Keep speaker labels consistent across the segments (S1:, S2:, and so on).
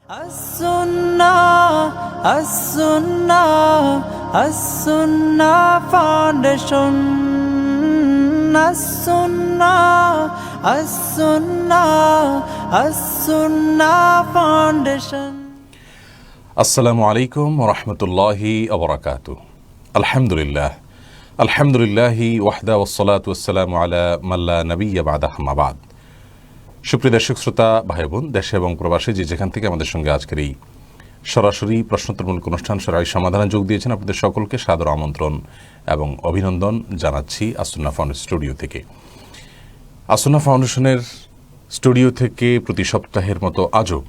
S1: As-Sunnah Foundation. As-Sunnah Foundation.
S2: আসসালামু আলাইকুম ওয়া রাহমাতুল্লাহি ওয়া বারাকাতুহু। আলহামদুলিল্লাহি ওয়াহদা ওয়াসসালাতু ওয়াসসালামু আলা মান লা নাবিয়্যা বা'দাহু আম্মা বা'দ। সুপ্রিয় দর্শক শ্রোতা ভাই বোন, দেশে এবং প্রবাসে যে যেখান থেকে আমাদের সঙ্গে আজকের এই সরাসরি প্রশ্নোত্তরমূলক অনুষ্ঠান সরাসরি সমাধানে যোগ দিয়েছেন, আপনাদের সকলকে সাদর আমন্ত্রণ এবং অভিনন্দন জানাচ্ছি as-Sunnah ফাউন্ডেশন স্টুডিও থেকে। as-Sunnah ফাউন্ডেশনের স্টুডিও থেকে প্রতি সপ্তাহের মতো আজও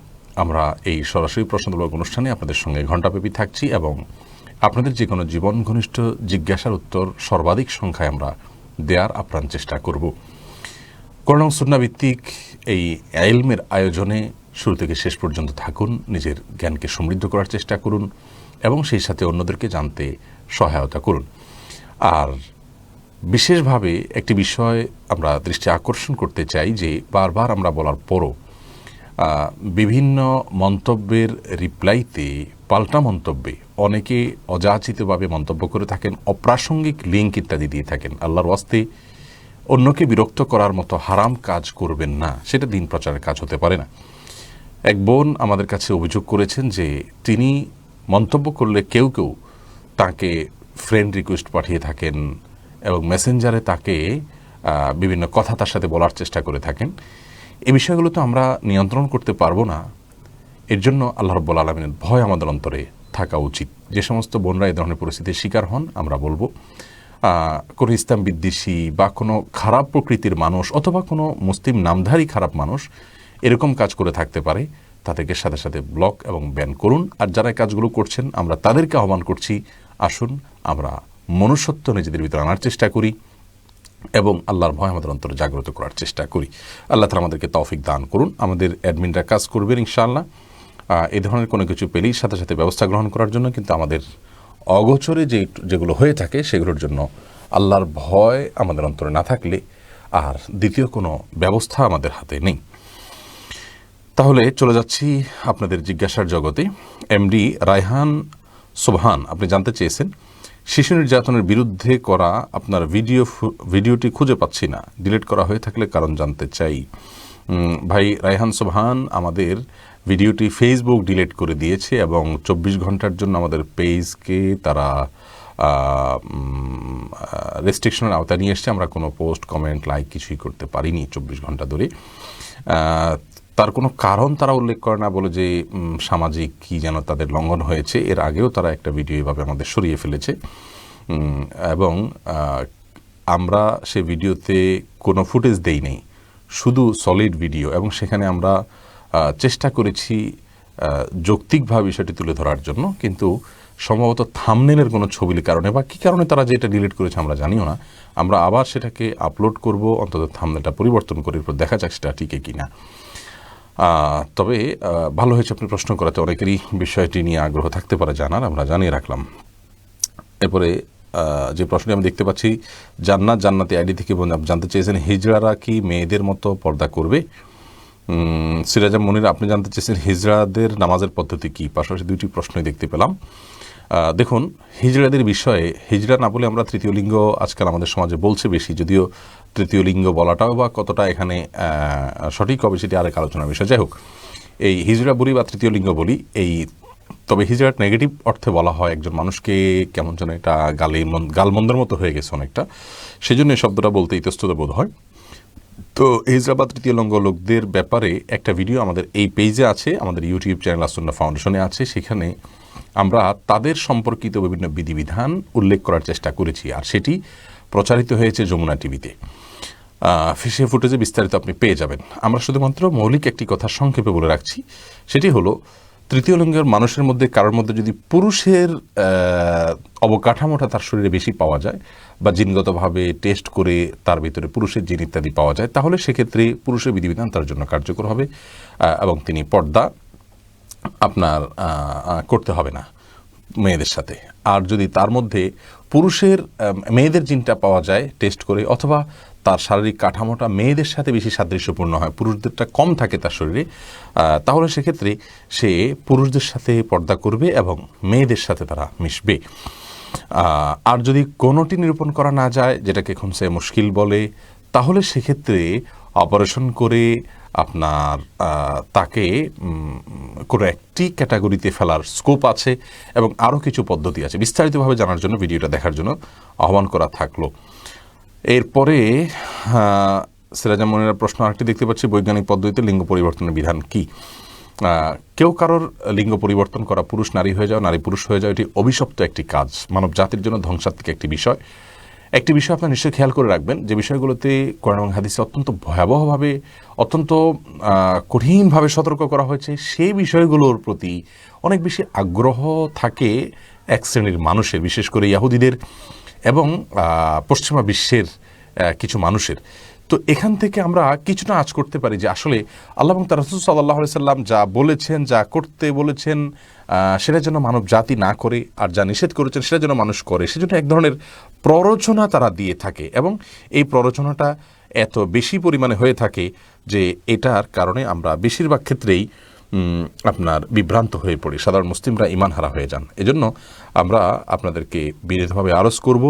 S2: আমরা এই সরাসরি প্রশ্নোত্তরমূলক অনুষ্ঠানে আপনাদের সঙ্গে ঘণ্টাব্যাপী থাকছি এবং আপনাদের যে কোনো জীবন ঘনিষ্ঠ জিজ্ঞাসার উত্তর সর্বাধিক সংখ্যায় আমরা দেওয়ার আপ্রাণ চেষ্টা করব। কোরআন ও সুন্নাহ ভিত্তিক এই ইলমের আয়োজনে শুরু থেকে শেষ পর্যন্ত থাকুন, নিজের জ্ঞানকে সমৃদ্ধ করার চেষ্টা করুন এবং সেই সাথে অন্যদেরকে জানতে সহায়তা করুন। আর বিশেষভাবে একটি বিষয় আমরা দৃষ্টি আকর্ষণ করতে চাই যে বারবার আমরা বলার পরও বিভিন্ন মন্তব্যের রিপ্লাইতে, পাল্টা মন্তব্যে অনেকে অযাচিতভাবে মন্তব্য করে থাকেন, অপ্রাসঙ্গিক লিঙ্ক ইত্যাদি দিয়ে থাকেন। আল্লাহর ওয়াস্তে অন্যকে বিরক্ত করার মতো হারাম কাজ করবেন না, সেটা দিন প্রচারের কাজ হতে পারে না। এক বোন আমাদের কাছে অভিযোগ করেছেন যে তিনি মন্তব্য করলে কেউ কেউ তাকে ফ্রেন্ড রিকোয়েস্ট পাঠিয়ে থাকেন এবং মেসেঞ্জারে তাকে বিভিন্ন কথা তার সাথে বলার চেষ্টা করে থাকেন। এই বিষয়গুলো তো আমরা নিয়ন্ত্রণ করতে পারবো না। এর জন্য আল্লাহ রাব্বুল আলামিনের ভয় আমাদের অন্তরে থাকা উচিত। যে সমস্ত বোনরা এই ধরনের পরিস্থিতির শিকার হন, আমরা বলবো কোনো ইসলাম বিদ্বেষী বা কোনো খারাপ প্রকৃতির মানুষ অথবা কোনো মুসলিম নামধারী খারাপ মানুষ এরকম কাজ করে থাকতে পারে, তাদেরকে সাথে সাথে ব্লক এবং ব্যান করুন। আর যারা এই কাজগুলো করছেন আমরা তাদেরকে আহ্বান করছি, আসুন আমরা মনুষ্যত্ব নিজেদের ভিতরে আনার চেষ্টা করি এবং আল্লাহর ভয় আমাদের অন্তরে জাগ্রত করার চেষ্টা করি। আল্লাহ তাআলা আমাদেরকে তৌফিক দান করুন। আমাদের অ্যাডমিনরা কাজ করবেন ইনশাআল্লাহ এই ধরনের কোনো কিছু পেলেই সাথে সাথে ব্যবস্থা গ্রহণ করার জন্য, কিন্তু আমাদের অগোচরে যেগুলো হয়ে থাকে সেগুলোর জন্য আল্লাহর ভয় আমাদের অন্তরে না থাকলে আর দ্বিতীয় কোনো ব্যবস্থা আমাদের হাতে নেই। তাহলে চলে যাচ্ছি আপনাদের জিজ্ঞাসার জগতে। এমডি রায়হান সোবহান আপনি জানতে চেয়েছেন, শিশু নির্যাতনের বিরুদ্ধে করা আপনার ভিডিওটি খুঁজে পাচ্ছি না, ডিলিট করা হয়ে থাকলে কারণ জানতে চাই। ভাই রায়হান সোবহান, আমাদের ভিডিওটি ফেসবুক ডিলিট করে দিয়েছে এবং 24 ঘন্টার জন্য আমাদের পেজকে তারা রেস্ট্রিকশনের আওতায় নিয়ে এসছে। আমরা কোনো পোস্ট, কমেন্ট, লাইক কিছুই করতে পারিনি 24 ঘন্টা ধরে। তার কোনো কারণ তারা উল্লেখ করে না, বলে যে সামাজিক কি যেন তাদের লঙ্ঘন হয়েছে। এর আগেও তারা একটা ভিডিও এভাবে আমাদের সরিয়ে ফেলেছে এবং আমরা সে ভিডিওতে কোনো ফুটেজ দেই নেই, শুধু সলিড ভিডিও, এবং সেখানে আমরা চেষ্টা করেছি যৌক্তিকভাবে বিষয়টি তুলে ধরার জন্য, কিন্তু সম্ভবত থাম্বনেলের কোনো ছবির কারণে বা কী কারণে তারা যেটা ডিলিট করেছে আমরা জানিও না। আমরা আবার সেটাকে আপলোড করব, অন্তত থাম্বনেলটা পরিবর্তন করে এরপর দেখা যাক সেটা টিকে কিনা। তবে ভালো হয়েছে আপনি প্রশ্ন করাতে, অনেকেরই বিষয়টি নিয়ে আগ্রহ থাকতে পারে জানার, আমরা জানিয়ে রাখলাম। এরপরে যে প্রশ্নটি আমি দেখতে পাচ্ছি, জান্নাতি আইডি থেকে জানতে চেয়েছেন, হিজড়ারা কি মেয়েদের মতো পর্দা করবে? সিরাজা মনির আপনি জানতে চেয়েছেন হিজড়াদের নামাজের পদ্ধতি কি? পাশাপাশি দুইটি প্রশ্নই দেখতে পেলাম। দেখুন, হিজড়াদের বিষয়ে হিজড়া না বলে আমরা তৃতীয় লিঙ্গ আজকাল আমাদের সমাজে বলছে বেশি, যদিও তৃতীয় লিঙ্গ বলাটাও বা কতটা এখানে সঠিক হবে সেটি আরেক আলোচনার বিষয়। যাই হোক, এই হিজড়া বলি বা তৃতীয় লিঙ্গ বলি, তবে হিজড়া নেগেটিভ অর্থে বলা হয় একজন মানুষকে কেমন যেন এটা গালমন্দের মতো হয়ে গেছে অনেকটা, সেজন্য এই শব্দটা বলতে ইতস্তত বোধ হয়। তো হিজড়া বা তৃতীয় লিঙ্গ লোকদের ব্যাপারে একটা ভিডিও আমাদের এই পেজে আছে, আমাদের ইউটিউব চ্যানেল as-Sunnah ফাউন্ডেশনে আছে। সেখানে আমরা তাদের সম্পর্কিত বিভিন্ন বিধিবিধান উল্লেখ করার চেষ্টা করেছি, আর সেটি প্রচারিত হয়েছে যমুনা টিভিতে। সে ফুটেজে বিস্তারিত আপনি পেয়ে যাবেন। আমরা শুধুমাত্র মৌলিক একটি কথা সংক্ষেপে বলে রাখছি, সেটি হলো তৃতীয় লিঙ্গের মানুষের মধ্যে কারোর মধ্যে যদি পুরুষের অবকাঠামোটা তার শরীরে বেশি পাওয়া যায় বা জিনগতভাবে টেস্ট করে তার ভিতরে পুরুষের জিন ইত্যাদি পাওয়া যায়, তাহলে সেক্ষেত্রে পুরুষের বিধিবিধান তার জন্য কার্যকর হবে এবং তিনি পর্দা আপনার করতে হবে না। মেয়েদের সাথে, আর যদি তার মধ্যে পুরুষের মেয়েদের জিনটা পাওয়া যায় টেস্ট করে, অথবা তার শারীরিক কাঠামোটা মেয়েদের সাথে বেশি সাদৃশ্যপূর্ণ হয়, পুরুষদেরটা কম থাকে তার শরীরে, তাহলে সেক্ষেত্রে সে পুরুষদের সাথে পর্দা করবে এবং মেয়েদের সাথে তারা মিশবে। আর যদি কোনোটি নিরূপণ করা না যায়, যেটাকে খুমসে মুশকিল বলে, তাহলে সেক্ষেত্রে অপারেশন করে আপনার তাকে কোনো একটি ক্যাটাগরিতে ফেলার স্কোপ আছে এবং আরও কিছু পদ্ধতি আছে। বিস্তারিতভাবে জানার জন্য ভিডিওটা দেখার জন্য আহ্বান করা থাকলো। এরপরে সিরাজা মনিরার প্রশ্ন আরেকটি দেখতে পাচ্ছি, বৈজ্ঞানিক পদ্ধতিতে লিঙ্গ পরিবর্তনের বিধান কি? কেউ কারোর লিঙ্গ পরিবর্তন করা, পুরুষ নারী হয়ে যাও, নারী পুরুষ হয়ে যাও, এটি অভিশপ্ত একটি কাজ, মানব জাতির জন্য ধ্বংসাত্মক একটি বিষয়। একটি বিষয় আপনার নিশ্চয়ই খেয়াল করে রাখবেন, যে বিষয়গুলোতে কোরআন এবং হাদিসে অত্যন্ত ভয়াবহভাবে, অত্যন্ত কঠিনভাবে সতর্ক করা হয়েছে, সেই বিষয়গুলোর প্রতি অনেক বেশি আগ্রহ থাকে এক শ্রেণীর মানুষের, বিশেষ করে ইহুদিদের এবং পশ্চিমা বিশ্বের কিছু মানুষের। তো এখান থেকে আমরা কিছুটা আঁচ করতে পারি যে আসলে আল্লাহ এবং তার রাসূল সাল্লাল্লাহু আলাইহি সাল্লাম যা বলেছেন, যা করতে বলেছেন, সেটা যেন মানব জাতি না করে, আর যা নিষেধ করেছেন সেটা যেন মানুষ করে, সেজন্য এক ধরনের প্ররোচনা তারা দিয়ে থাকে এবং এই প্ররোচনাটা এত বেশি পরিমাণে হয়ে থাকে যে এটার কারণে আমরা বেশিরভাগ ক্ষেত্রেই আপনার বিভ্রান্ত হয়ে পড়ি, সাধারণ মুসলিমরা ঈমান হারা হয়ে যান। এজন্য আমরা আপনাদেরকে বিনীতভাবে আরজ করব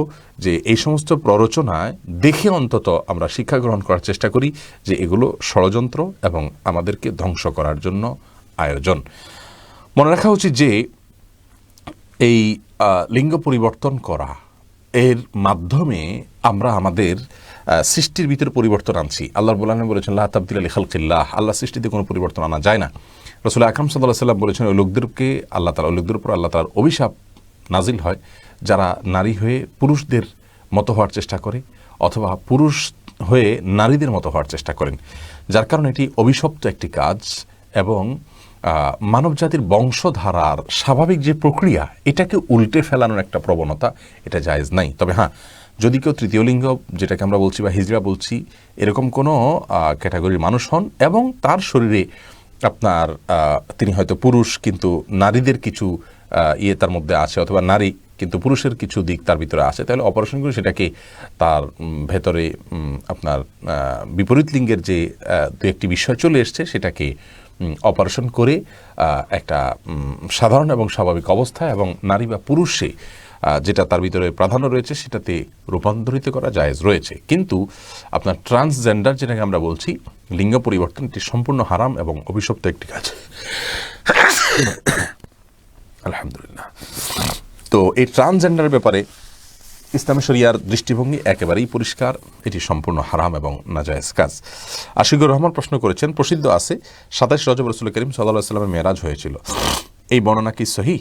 S2: যে এই সমস্ত প্ররোচনায় দেখে অন্তত আমরা শিক্ষা গ্রহণ করার চেষ্টা করি যে এগুলো ষড়যন্ত্র এবং আমাদেরকে ধ্বংস করার জন্য আয়োজন। মনে রাখা উচিত যে এই লিঙ্গ পরিবর্তন করা এর মাধ্যমে আমরা আমাদের সৃষ্টির ভিতরে পরিবর্তন আনছি। আল্লাহ রাব্বুল আলামিন বলেছেন, লা তাবদিলা লিখালকিল্লাহ, আল্লাহ সৃষ্টিতে কোনো পরিবর্তন আনা যায় না। রাসূল আকরাম সাল্লাল্লাহু আলাইহি ওয়াসাল্লাম বলেছেন, ওই লোকদেরকে আল্লাহ তাআলা, ওই লোকদের উপর আল্লাহ তাআলার অভিশাপ নাজিল হয় যারা নারী হয়ে পুরুষদের মতো হওয়ার চেষ্টা করে অথবা পুরুষ হয়ে নারীদের মতো হওয়ার চেষ্টা করেন, যার কারণে এটি অভিশপ্ত একটি কাজ এবং মানবজাতির বংশধারার স্বাভাবিক যে প্রক্রিয়া, এটাকে উল্টে ফেলানোর একটা প্রবণতা, এটা জায়েজ নাই। তবে হ্যাঁ, যদি কেউ তৃতীয় লিঙ্গ, যেটাকে আমরা বলছি বা হিজড়া বলছি, এরকম কোনো ক্যাটাগরির মানুষ হন এবং তার শরীরে আপনার তিনি হয়তো পুরুষ কিন্তু নারীদের কিছু তার মধ্যে আছে, অথবা নারী কিন্তু পুরুষের কিছু দিক তার ভিতরে আছে, তাহলে অপারেশন করে সেটাকে তার ভেতরে আপনার বিপরীত লিঙ্গের যে দু একটি বিষয় চলে এসছে সেটাকে অপারেশন করে একটা সাধারণ এবং স্বাভাবিক অবস্থা এবং নারী বা পুরুষে যেটা তার ভিতরে প্রাধান্য রয়েছে সেটাতে রূপান্তরিত করা জায়েজ রয়েছে। কিন্তু আপনার ট্রান্সজেন্ডার, যেটাকে আমরা বলছি, লিঙ্গ পরিবর্তন, এটি সম্পূর্ণ হারাম এবং অভিশপ্ত একটি কাজ। আলহামদুলিল্লাহ। তো এই ট্রান্সজেন্ডারের ব্যাপারে ইসলামী শরিয়ার দৃষ্টিভঙ্গি একেবারেই পরিষ্কার, এটি সম্পূর্ণ হারাম এবং নাজায়েজ কাজ। আশিকুর রহমান প্রশ্ন করেছেন, প্রসিদ্ধ আছে 27 রজব রাসূল করিম সাল্লাল্লাহু আলাইহি ওয়াসাল্লামের মেরাজ হয়েছিল, এই বর্ণনা কি সহিহ?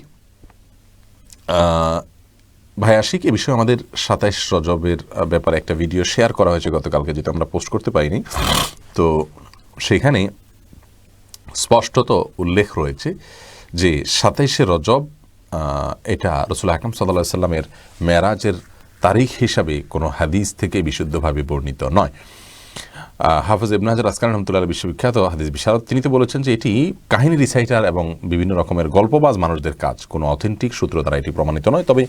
S2: ভাই আশিক, এ বিষয়ে আমাদের 27 রজবের ব্যাপারে একটা ভিডিও শেয়ার করা হয়েছে গতকালকে, যেটা আমরা পোস্ট করতে পারিনি। তো সেখানে স্পষ্টত উল্লেখ রয়েছে যে 27শে রজব এটা রাসূল আকরাম সাল্লাল্লাহু আলাইহি ওয়াসাল্লামের মেরাজের তারিখ হিসাবে কোনো হাদিস থেকে বিশুদ্ধভাবে বর্ণিত নয়। হাফেজ ইবনে হাজার আসকালানি রাহমাতুল্লাহ বিশ্ববিখ্যাত হাদিস বিশারদ, তিনি তো বলেছেন যে এটি কাহিনী রিসাইটার এবং বিভিন্ন রকমের গল্পবাজ মানুষদের কাজ, কোনো অথেন্টিক সূত্র দ্বারা এটি প্রমাণিত নয়। তবে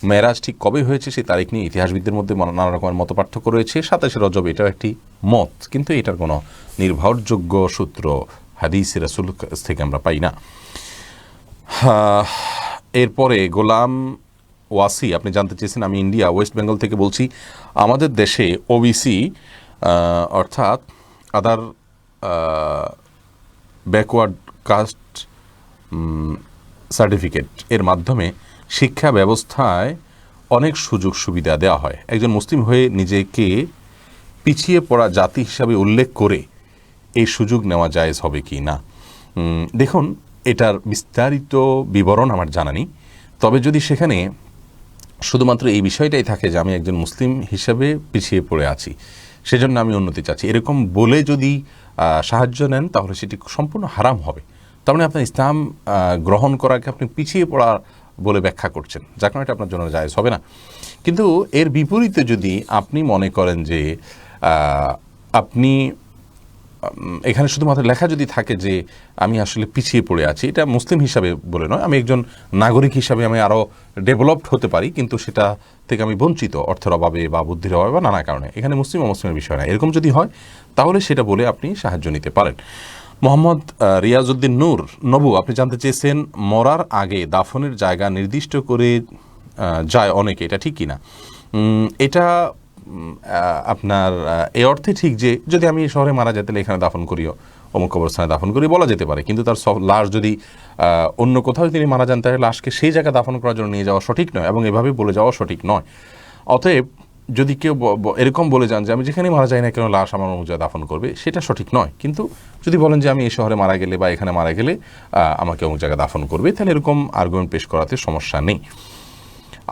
S2: মেরাজ ঠিক কবে হয়েছে সেই তারিখ নিয়ে ইতিহাসবিদদের মধ্যে নানা রকমের মত পার্থক্য রয়েছে। 27শে রজব এটাও একটি মত, কিন্তু এটার কোনো নির্ভরযোগ্য সূত্র হাদিস রাসূল থেকে আমরা পাই না। এরপরে গোলাম ওয়াসি, আপনি জানতে চেয়েছেন, আমি ইন্ডিয়া ওয়েস্ট বেঙ্গল থেকে বলছি, আমাদের দেশে ওবিসি অর্থাৎ আদার ব্যাকওয়ার্ড কাস্ট সার্টিফিকেট এর মাধ্যমে শিক্ষা ব্যবস্থায় অনেক সুযোগ সুবিধা দেওয়া হয়। একজন মুসলিম হয়ে নিজেকে পিছিয়ে পড়া জাতি হিসাবে উল্লেখ করে এই সুযোগ নেওয়া জায়েজ হবে কি না? দেখুন, এটার বিস্তারিত বিবরণ আমার জানা নেই, তবে যদি সেখানে শুধুমাত্র এই বিষয়টাই থাকে যে আমি একজন মুসলিম হিসাবে পিছিয়ে পড়ে আছি, সেজন্য আমি উন্নতি চাচ্ছি, এরকম বলে যদি সাহায্য নেন, তাহলে সেটি সম্পূর্ণ হারাম হবে। তার মানে আপনার ইসলাম গ্রহণ করাকে আপনি পিছিয়ে পড়া বলে ব্যাখ্যা করছেন, যার কারণে এটা আপনার জন্য জায়েজ হবে না। কিন্তু এর বিপরীতে যদি আপনি মনে করেন যে আপনি এখানে শুধুমাত্র লেখা যদি থাকে যে আমি আসলে পিছিয়ে পড়ে আছি, এটা মুসলিম হিসাবে বলে নয়, আমি একজন নাগরিক হিসাবে আমি আরও ডেভেলপড হতে পারি, কিন্তু সেটা থেকে আমি বঞ্চিত অর্থের অভাবে বা বুদ্ধির অভাবে বা নানা কারণে। এখানে মুসলিম অমুসলিমের বিষয় না, এরকম যদি হয় তাহলে সেটা বলে আপনি সাহায্য নিতে পারেন। মোহাম্মদ রিয়াজউদ্দিন নূর নবু, আপনি জানতে চেয়েছেন মরার আগে দাফনের জায়গা নির্দিষ্ট করে যায় অনেকে, এটা ঠিক কিনা? এটা আপনার এই অর্থে ঠিক যে যদি আমি শহরে মারা যেতে এখানে দাফন করিও, অমুক কবরস্থানে দাফন করি বলা যেতে পারে, কিন্তু তার লাশ যদি অন্য কোথাও তিনি মারা যান তাহলে লাশকে সেই জায়গায় দাফন করার জন্য নিয়ে যাওয়া সঠিক নয় এবং এভাবে বলে যাওয়া সঠিক নয়। অতএব যদি কেউ এরকম বলে যান যে আমি যেখানে মারা যাই না কেন লাশ আমার অমুক জায়গায় দাফন করবে, সেটা সঠিক নয়। কিন্তু যদি বলেন যে আমি এই শহরে মারা গেলে বা এখানে মারা গেলে আমাকে অমুক জায়গায় দাফন করবে, তাহলে এরকম আর্গুমেন্ট পেশ করাতে সমস্যা নেই।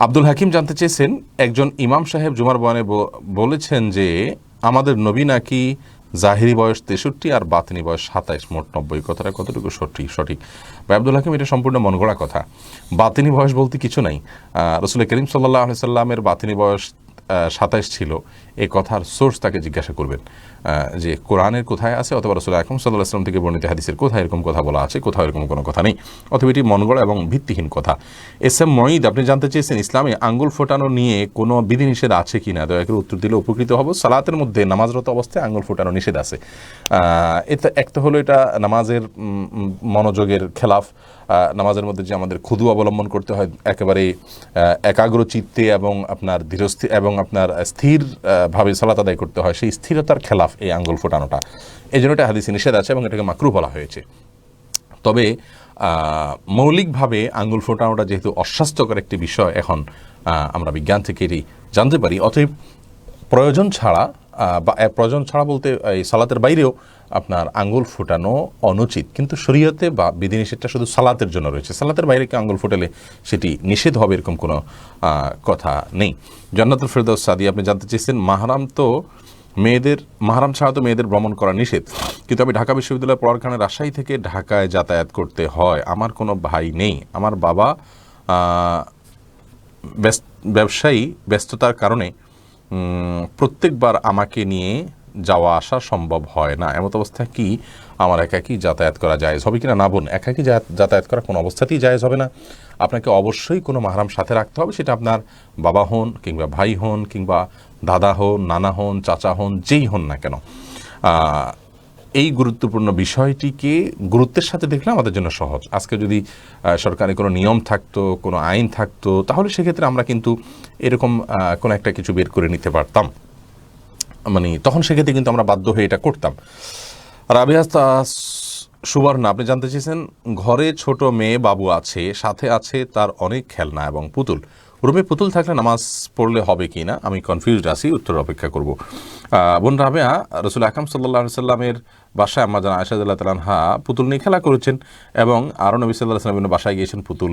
S2: আব্দুল হাকিম জানতে চেয়েছেন, একজন ইমাম সাহেব জুমার বয়ানে বলেছেন যে আমাদের নবী নাকি জাহিরি বয়স 63 আর বাতিনি বয়স 27, মোট 90। কথাটা কতটুকু সঠিক? ভাই আব্দুল হাকিম, এটা সম্পূর্ণ মনগড়া কথা। বাতিনি বয়স বলতে কিছু নাই। রাসূল করিম সাল্লাল্লাহু আলাইহি সাল্লামের বাতিনি বয়স 27 ছিল, এই কথার সোর্স তাকে জিজ্ঞাসা করবেন যে কোরআনের কোথায় আছে অথবা রাসূল আকরাম সাল্লাল্লাহু আলাইহি ওয়াসাল্লাম থেকে বর্ণিত হাদিসের কোথায় এরকম কথা বলা আছে, কোথাও এরকম কোনো কথা নেই। অথবা এটি মনগড়া এবং ভিত্তিহীন কথা। এস এম মঈদ, আপনি জানতে চেয়েছেন ইসলামে আঙ্গুল ফোটানো নিয়ে কোনো বিধিনিষেধ আছে কি না, দয়া করে উত্তর দিলে উপকৃত হব। সালাতের মধ্যে নামাজরত অবস্থায় আঙ্গুল ফোটানো নিষেধ আছে। এটা একটা হলো এটা নামাজের মনোযোগের খেলাফ। নামাজের মধ্যে যে আমাদের খুদু অবলম্বন করতে হয় একেবারে একাগ্র চিত্তে এবং আপনার ধীরস্থির এবং আপনার স্থির ভাবে সালাত আদায় করতে হয়, সেই স্থিরতার খেলাফ এই আঙ্গুল ফোটানোটা। এই জন্য এটা হাদিসে নিষেধ আছে এবং এটাকে মাকরুহ বলা হয়েছে। তবে মৌলিকভাবে আঙ্গুল ফোটানোটা যেহেতু অস্বাস্থ্যকর একটি বিষয়, এখন আমরা বিজ্ঞান থেকে এটি জানতে পারি। অতএব প্রয়োজন ছাড়া বা প্রয়োজন ছাড়া বলতে এই সালাতের বাইরেও আপনার আঙ্গুল ফোটানো অনুচিত, কিন্তু শরীয়তে বা বিধিনিষেধটা শুধু সালাতের জন্য রয়েছে। সালাতের বাইরে কেউ আঙ্গুল ফোটালে সেটি নিষেধ হবে এরকম কোনো কথা নেই। জান্নাতুল ফেরদৌস সাদি, আপনি জানতে চেয়েছেন মাহরাম ছাড়া তো মেয়েদের ভ্রমণ করা নিষেধ, কিন্তু আমি ঢাকা বিশ্ববিদ্যালয়ে পড়ার কারণে রাজশাহী থেকে ঢাকায় যাতায়াত করতে হয়। আমার কোনো ভাই নেই, আমার বাবা ব্যবসায়ী ব্যস্ততার কারণে প্রত্যেকবার আমাকে নিয়ে যাওয়া আসা সম্ভব হয় না। এমত অবস্থায় কি আমার একাকী যাতায়াত করা জায়েজ হবে কিনা? না বোন, একাকী যাতায়াত করা কোনো অবস্থাতেই জায়েজ হবে না। আপনাকে অবশ্যই কোনো মাহরাম সাথে রাখতে হবে, সেটা আপনার বাবা হন কিংবা ভাই হন কিংবা দাদা হন, নানা হন, চাচা হন, যেই হন না কেন। এই গুরুত্বপূর্ণ বিষয়টিকে গুরুত্বের সাথে দেখলে আমাদের জন্য সহজ। আজকে যদি সরকারি কোনো নিয়ম থাকতো, কোনো আইন থাকতো, তাহলে সেক্ষেত্রে আমরা কিন্তু এরকম কোনো একটা কিছু বের করে নিতে পারতাম, মানে তখন সেক্ষেত্রে কিন্তু আমরা বাধ্য হয়ে এটা করতাম। রাবিয়া সুবর্ণা, আপনি জানতে চেয়েছেন ঘরে ছোট মেয়ে বাবু আছে, সাথে আছে তার অনেক খেলনা এবং পুতুল। রুমে পুতুল থাকলে নামাজ পড়লে হবে কি না, আমি কনফিউজড আছি, উত্তর অপেক্ষা করব। বোন রাবেয়া, রাসূল আকরাম সাল্লাল্লাহু আলাইহি সাল্লামের বাসায় আম্মা জান আয়েশা রাদিয়াল্লাহু তাআলা আনহা পুতুল নিয়ে খেলা করেছেন এবং আরও নবী সাল্লাল্লাহু আলাইহি ওয়াসাল্লামের বাসায় গিয়েছেন, পুতুল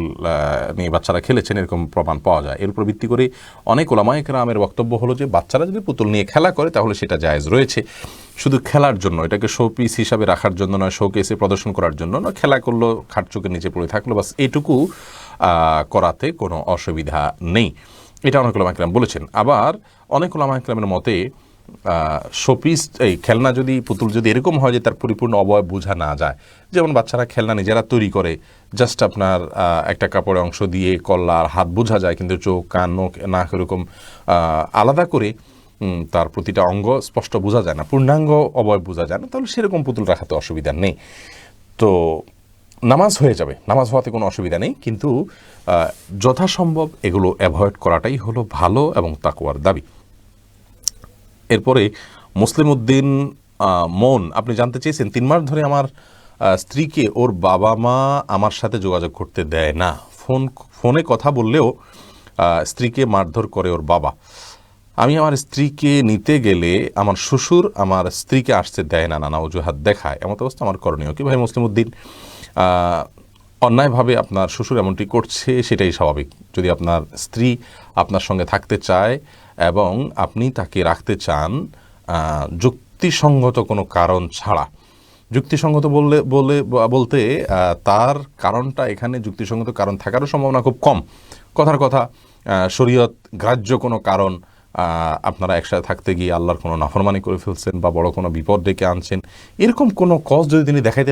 S2: নিয়ে বাচ্চারা খেলেছেন, এরকম প্রমাণ পাওয়া যায়। এর উপর ভিত্তি করে অনেক উলামায়ে কেরামের বক্তব্য হলো যে বাচ্চারা যদি পুতুল নিয়ে খেলা করে তাহলে সেটা জায়েজ রয়েছে, শুধু খেলার জন্য, এটাকে শো পিস হিসাবে রাখার জন্য নয়, শো কেসে প্রদর্শন করার জন্য নয়। খেলা করলো, খাট চোখের নিচে পড়ে থাকলো, বাস এইটুকু করাতে কোনো অসুবিধা নেই, এটা অনেক উলামায়ে কেরাম বলেছেন। আবার অনেক উলামায়ে কেরামের মতে শোপিস এই খেলনা যদি পুতুল যদি এরকম হয় যে তার পরিপূর্ণ অবয়ব বোঝা না যায়, যেমন বাচ্চারা খেলনা নিজেরা তৈরি করে, জাস্ট আপনার একটা কাপড়ের অংশ দিয়ে কল্লা আর হাত বোঝা যায়, কিন্তু চোখ কান নাক এরকম আলাদা করে তার প্রতিটা অঙ্গ স্পষ্ট বোঝা যায় না, পূর্ণাঙ্গ অবয়ব বোঝা যায় না, তাহলে সেরকম পুতুল রাখাতে অসুবিধা নেই। তো নামাজ হয়ে যাবে, নামাজ হওয়াতে কোনো অসুবিধা নেই, কিন্তু যথাসম্ভব এগুলো অ্যাভয়েড করাটাই হলো ভালো এবং তাকওয়ার দাবি। এরপরে মুসলিম উদ্দিন মন, আপনি জানতে চেয়েছেন 3 মাস ধরে আমার স্ত্রীকে ওর বাবা মা আমার সাথে যোগাযোগ করতে দেয় না, ফোনে কথা বললেও স্ত্রীকে মারধর করে ওর বাবা। আমি আমার স্ত্রীকে নিতে গেলে আমার শ্বশুর আমার স্ত্রীকে আসতে দেয় না, নানা অজুহাত দেখায়, এমন অবস্থা আমার করণীয় কি? ভাই মুসলিম উদ্দিন, অন্যায়ভাবে আপনার শ্বশুর এমনটি করছে সেটাই স্বাভাবিক। যদি আপনার স্ত্রী আপনার সঙ্গে থাকতে চায় এবং আপনি তাকে রাখতে চান যুক্তিসঙ্গত কোনো কারণ ছাড়া, যুক্তিসঙ্গত বলতে তার কারণটা এখানে যুক্তিসঙ্গত কারণ থাকারও সম্ভাবনা খুব কম। কথার কথা শরীয়ত গ্রাহ্য কোনো কারণ আপনারা একসাথে থাকতে গিয়ে আল্লাহর কোনো নাফরমানি করে ফেলছেন বা বড় কোনো বিপদ ডেকে আনছেন, এরকম কোনো কজ যদি তিনি দেখাতে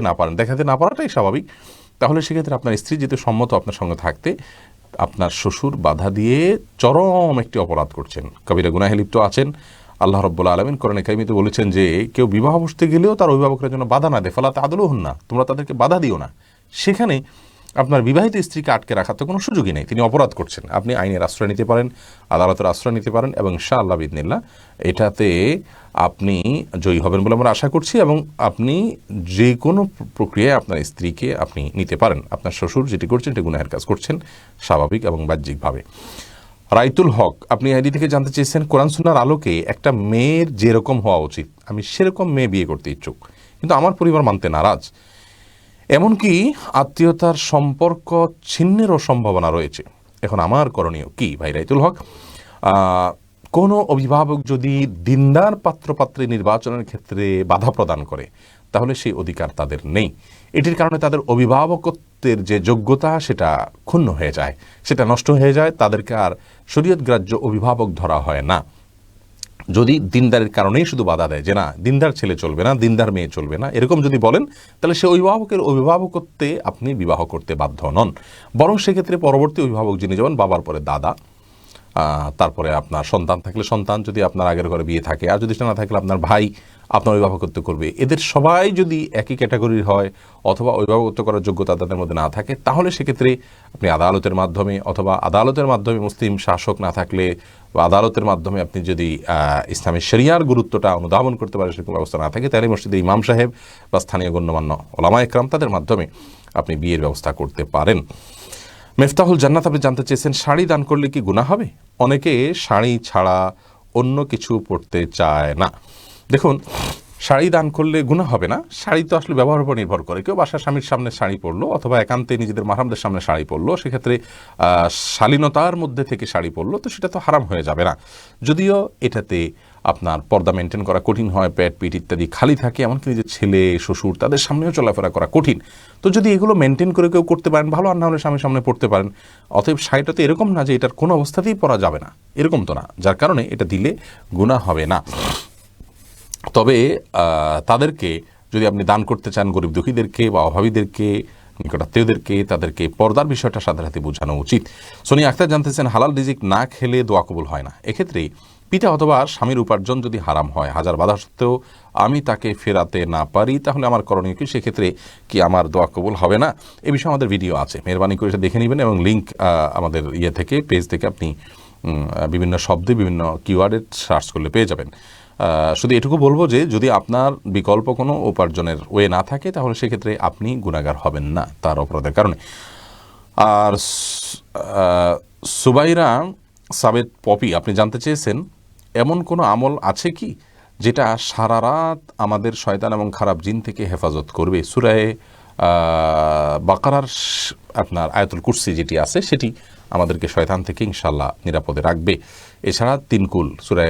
S2: না পারাটাই স্বাভাবিক, তাহলে সেক্ষেত্রে আপনার স্ত্রী যেহেতু সম্মত আপনার সঙ্গে থাকতে, আপনার শ্বশুর বাধা দিয়ে চরম একটি অপরাধ করছেন, কবিরা গুনাহে লিপ্ত আছেন। আল্লাহ রাব্বুল আলামিন কোরআনে কারিমে বলেছেন যে কেউ বিবাহ বসতে গেলেও তার অভিভাবকের জন্য বাধা না দেয়, ফালা তাদলুহুন্না, তোমরা তাদেরকে বাধা দিও না। সেখানে আপনার বিবাহিত স্ত্রীকে আটকে রাখার তো কোনো সুযোগই নেই, তিনি অপরাধ করছেন। আপনি আইনের আশ্রয় নিতে পারেন, আদালতের আশ্রয় নিতে পারেন, এবং ইনশাআল্লাহ বিইذনিল্লাহ এটাতে আপনি জয়ী হবেন বলে আমরা আশা করছি। এবং আপনি যে কোনো প্রক্রিয়ায় আপনার স্ত্রীকে আপনি নিতে পারেন। আপনার শ্বশুর যেটি করছেন এটা গুনাহের কাজ করছেন, স্বাভাবিক এবং বাহ্যিকভাবে। রাইতুল হক আপনি আইডি থেকে জানতে চেয়েছেন, কোরআন সুন্নাহর আলোকে একটা মেয়ের যেরকম হওয়া উচিত আমি সেরকম মেয়ে বিয়ে করতে ইচ্ছুক, কিন্তু আমার পরিবার মানতে নারাজ, এমনকি আত্মীয়তার সম্পর্ক ছিন্নেরও সম্ভাবনা রয়েছে, এখন আমার করণীয় কি? ভাই রাইতুল হক, কোনো অভিভাবক যদি দিনদার পাত্রপাত্রী নির্বাচনের ক্ষেত্রে বাধা প্রদান করে তাহলে সেই অধিকার তাদের নেই। এটির কারণে তাদের অভিভাবকত্বের যে যোগ্যতা সেটা ক্ষুণ্ণ হয়ে যায়, সেটা নষ্ট হয়ে যায়, তাদেরকে আর শরীয়তগ্রাহ্য অভিভাবক ধরা হয় না। যদি দিনদারের কারণেই শুধু বাধা দেয় যে না দিনদার ছেলে চলবে না, দিনদার মেয়ে চলবে না, এরকম যদি বলেন, তাহলে সে অভিভাবকের অভিভাবকত্বে আপনি বিবাহ করতে বাধ্য নন। বরং সেক্ষেত্রে পরবর্তী অভিভাবক যিনি, যেমন বাবার পরে দাদা, তারপরে আপনার সন্তান থাকলে সন্তান, যদি আপনার আগের ঘরে বিয়ে থাকে, আর যদি না থাকলে আপনার ভাই আপনার অভিভাবকত্ব করবে। এদের সবাই যদি একই ক্যাটাগরির হয় অথবা অভিভাবকত্ব করার যোগ্যতা তাদের মধ্যে না থাকে, তাহলে সেক্ষেত্রে আপনি আদালতের মাধ্যমে, অথবা আদালতের মাধ্যমে মুসলিম শাসক না থাকলে বা আদালতের মাধ্যমে আপনি যদি ইসলামী শরিয়ার গুরুত্বটা অনুধাবন করতে পারে সেরকম ব্যবস্থা না থাকে, তাহলে মসজিদে ইমাম সাহেব বা স্থানীয় গণ্যমান্য ওলামা একরাম তাদের মাধ্যমে আপনি বিয়ের ব্যবস্থা করতে পারেন। মেফতাহুল জান্নাত আপনি জানতে চেয়েছেন, শাড়ি দান করলে কি গুনাহ হবে? অনেকে শাড়ি ছাড়া অন্য কিছু পরতে চায় না। দেখুন, শাড়ি দান করলে গুনাহ হবে না। শাড়ি তো আসলে ব্যবহারের উপর নির্ভর করে। কেউ বাসার স্বামীর সামনে শাড়ি পরলো অথবা একান্তে নিজেদের মাহরামদের সামনে শাড়ি পরলো, সেক্ষেত্রে শালীনতার মধ্যে থেকে শাড়ি পরলো, তো সেটা তো হারাম হয়ে যাবে না। যদিও এটাতে আপনার পর্দা মেনটেন করা কঠিন হয়, পেট পিঠ ইত্যাদি খালি থাকে, এমনকি নিজের ছেলে শ্বশুর তাদের সামনেও চলাফেরা করা কঠিন। তো যদি এগুলো মেনটেন করে কেউ করতে পারেন ভালো, আর না হলে স্বামীর সামনে পড়তে পারেন। অতএব শাড়িটা তো এরকম না যে এটার কোনো অবস্থাতেই পরা যাবে না, এরকম তো না, যার কারণে এটা দিলে গুনাহ হবে না। তবে তাদেরকে যদি আপনি দান করতে চান, গরিব দুঃখীদেরকে বা অভাবীদেরকে, নিকটাত্মীয়দেরকে, তাদেরকে পর্দার বিষয়টা সাথে সাথে বোঝানো উচিত। সোনিয়া আক্তার জানতেছেন, হালাল রিজিক না খেলে দোয়া কবুল হয় না। এক্ষেত্রে পিতা অথবা স্বামীর উপার্জন যদি হারাম হয়, হাজার বাধা সত্ত্বেও আমি তাকে ফেরাতে না পারি, তাহলে আমার করণীয় কি? সেক্ষেত্রে কি আমার দোয়া কবুল হবে না? এ বিষয়ে আমাদের ভিডিও আছে, মেহরবানি করে সেটা দেখে নেবেন, এবং লিঙ্ক আমাদের থেকে পেজ থেকে আপনি বিভিন্ন শব্দে বিভিন্ন কিওয়ার্ডে সার্চ করলে পেয়ে যাবেন। শুধু এটুকু বলবো যে যদি আপনার বিকল্প কোনো উপার্জনের ওয়ে না থাকে, তাহলে সেক্ষেত্রে আপনি গুনাহগার হবেন না তার অপরাধের কারণে। আর সুবাইরা সাবেদ পপি আপনি জানতে চেয়েছেন, এমন কোনো আমল আছে কি যেটা সারা রাত আমাদের শয়তান এবং খারাপ জিন থেকে হেফাজত করবে? সূরা বাকারার আপনার আয়াতুল কুরসি যেটি আছে সেটি আমাদেরকে শয়তান থেকে ইনশাআল্লাহ নিরাপদে রাখবে। এছাড়া 3 কুল সূরা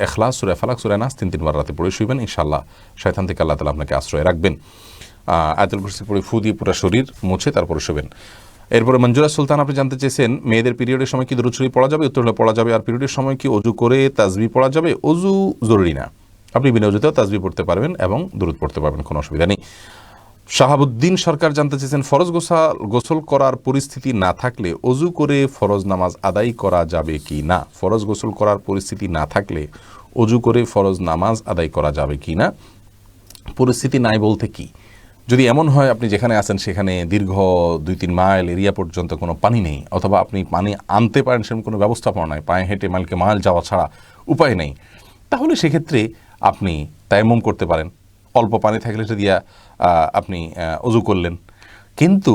S2: ইখলাস, সূরা ফালাক, সূরা নাস 3বার রাতে পড়ে শুইবেন, ইনশাআল্লাহ শয়তান থেকে আল্লাহ তাআলা আপনাকে আশ্রয় রাখবেন। আয়াতুল কুরসি পড়ে ফু দিয়ে পুরো শরীর মুছে তারপরে শুবেন। এরপরে মঞ্জুরা সুলতান আপনি জানতে চেয়েছেন, মেয়েদের পিরিয়ডের সময় কি দুরূদ শরীফ পড়া যাবে? উত্তর হলো পড়া যাবে। আর পিরিয়ডের সময় কি ওযু করে তাসবিহ পড়া যাবে? ওযু জরুরি না, আপনি বিনা ওযুতেও তাসবিহ পড়তে পারবেন এবং দুরূদ পড়তে পারবেন, কোনো অসুবিধা নেই। শাহাবুদ্দিন সরকার জানতে চেয়েছেন, ফরজ গোসল করার পরিস্থিতি না থাকলে ওযু করে ফরজ নামাজ আদায় করা যাবে কি না? ফরজ গোসল করার পরিস্থিতি না থাকলে ওযু করে ফরজ নামাজ আদায় করা যাবে কি না? পরিস্থিতি নাই বলতে কি, যদি এমন হয় আপনি যেখানে আছেন সেখানে দীর্ঘ 2-3 মাইল এরিয়া পর্যন্ত কোনো পানি নেই, অথবা আপনি পানি আনতে পারেন সেরকম কোনো ব্যবস্থাপনা নাই, পায়ে হেঁটে মাইলকে মাইল যাওয়া ছাড়া উপায় নেই, তাহলে সেক্ষেত্রে আপনি তায়াম্মুম করতে পারেন। অল্প পানি থাকলে সেটা দিয়া আপনি ওযু করলেন। কিন্তু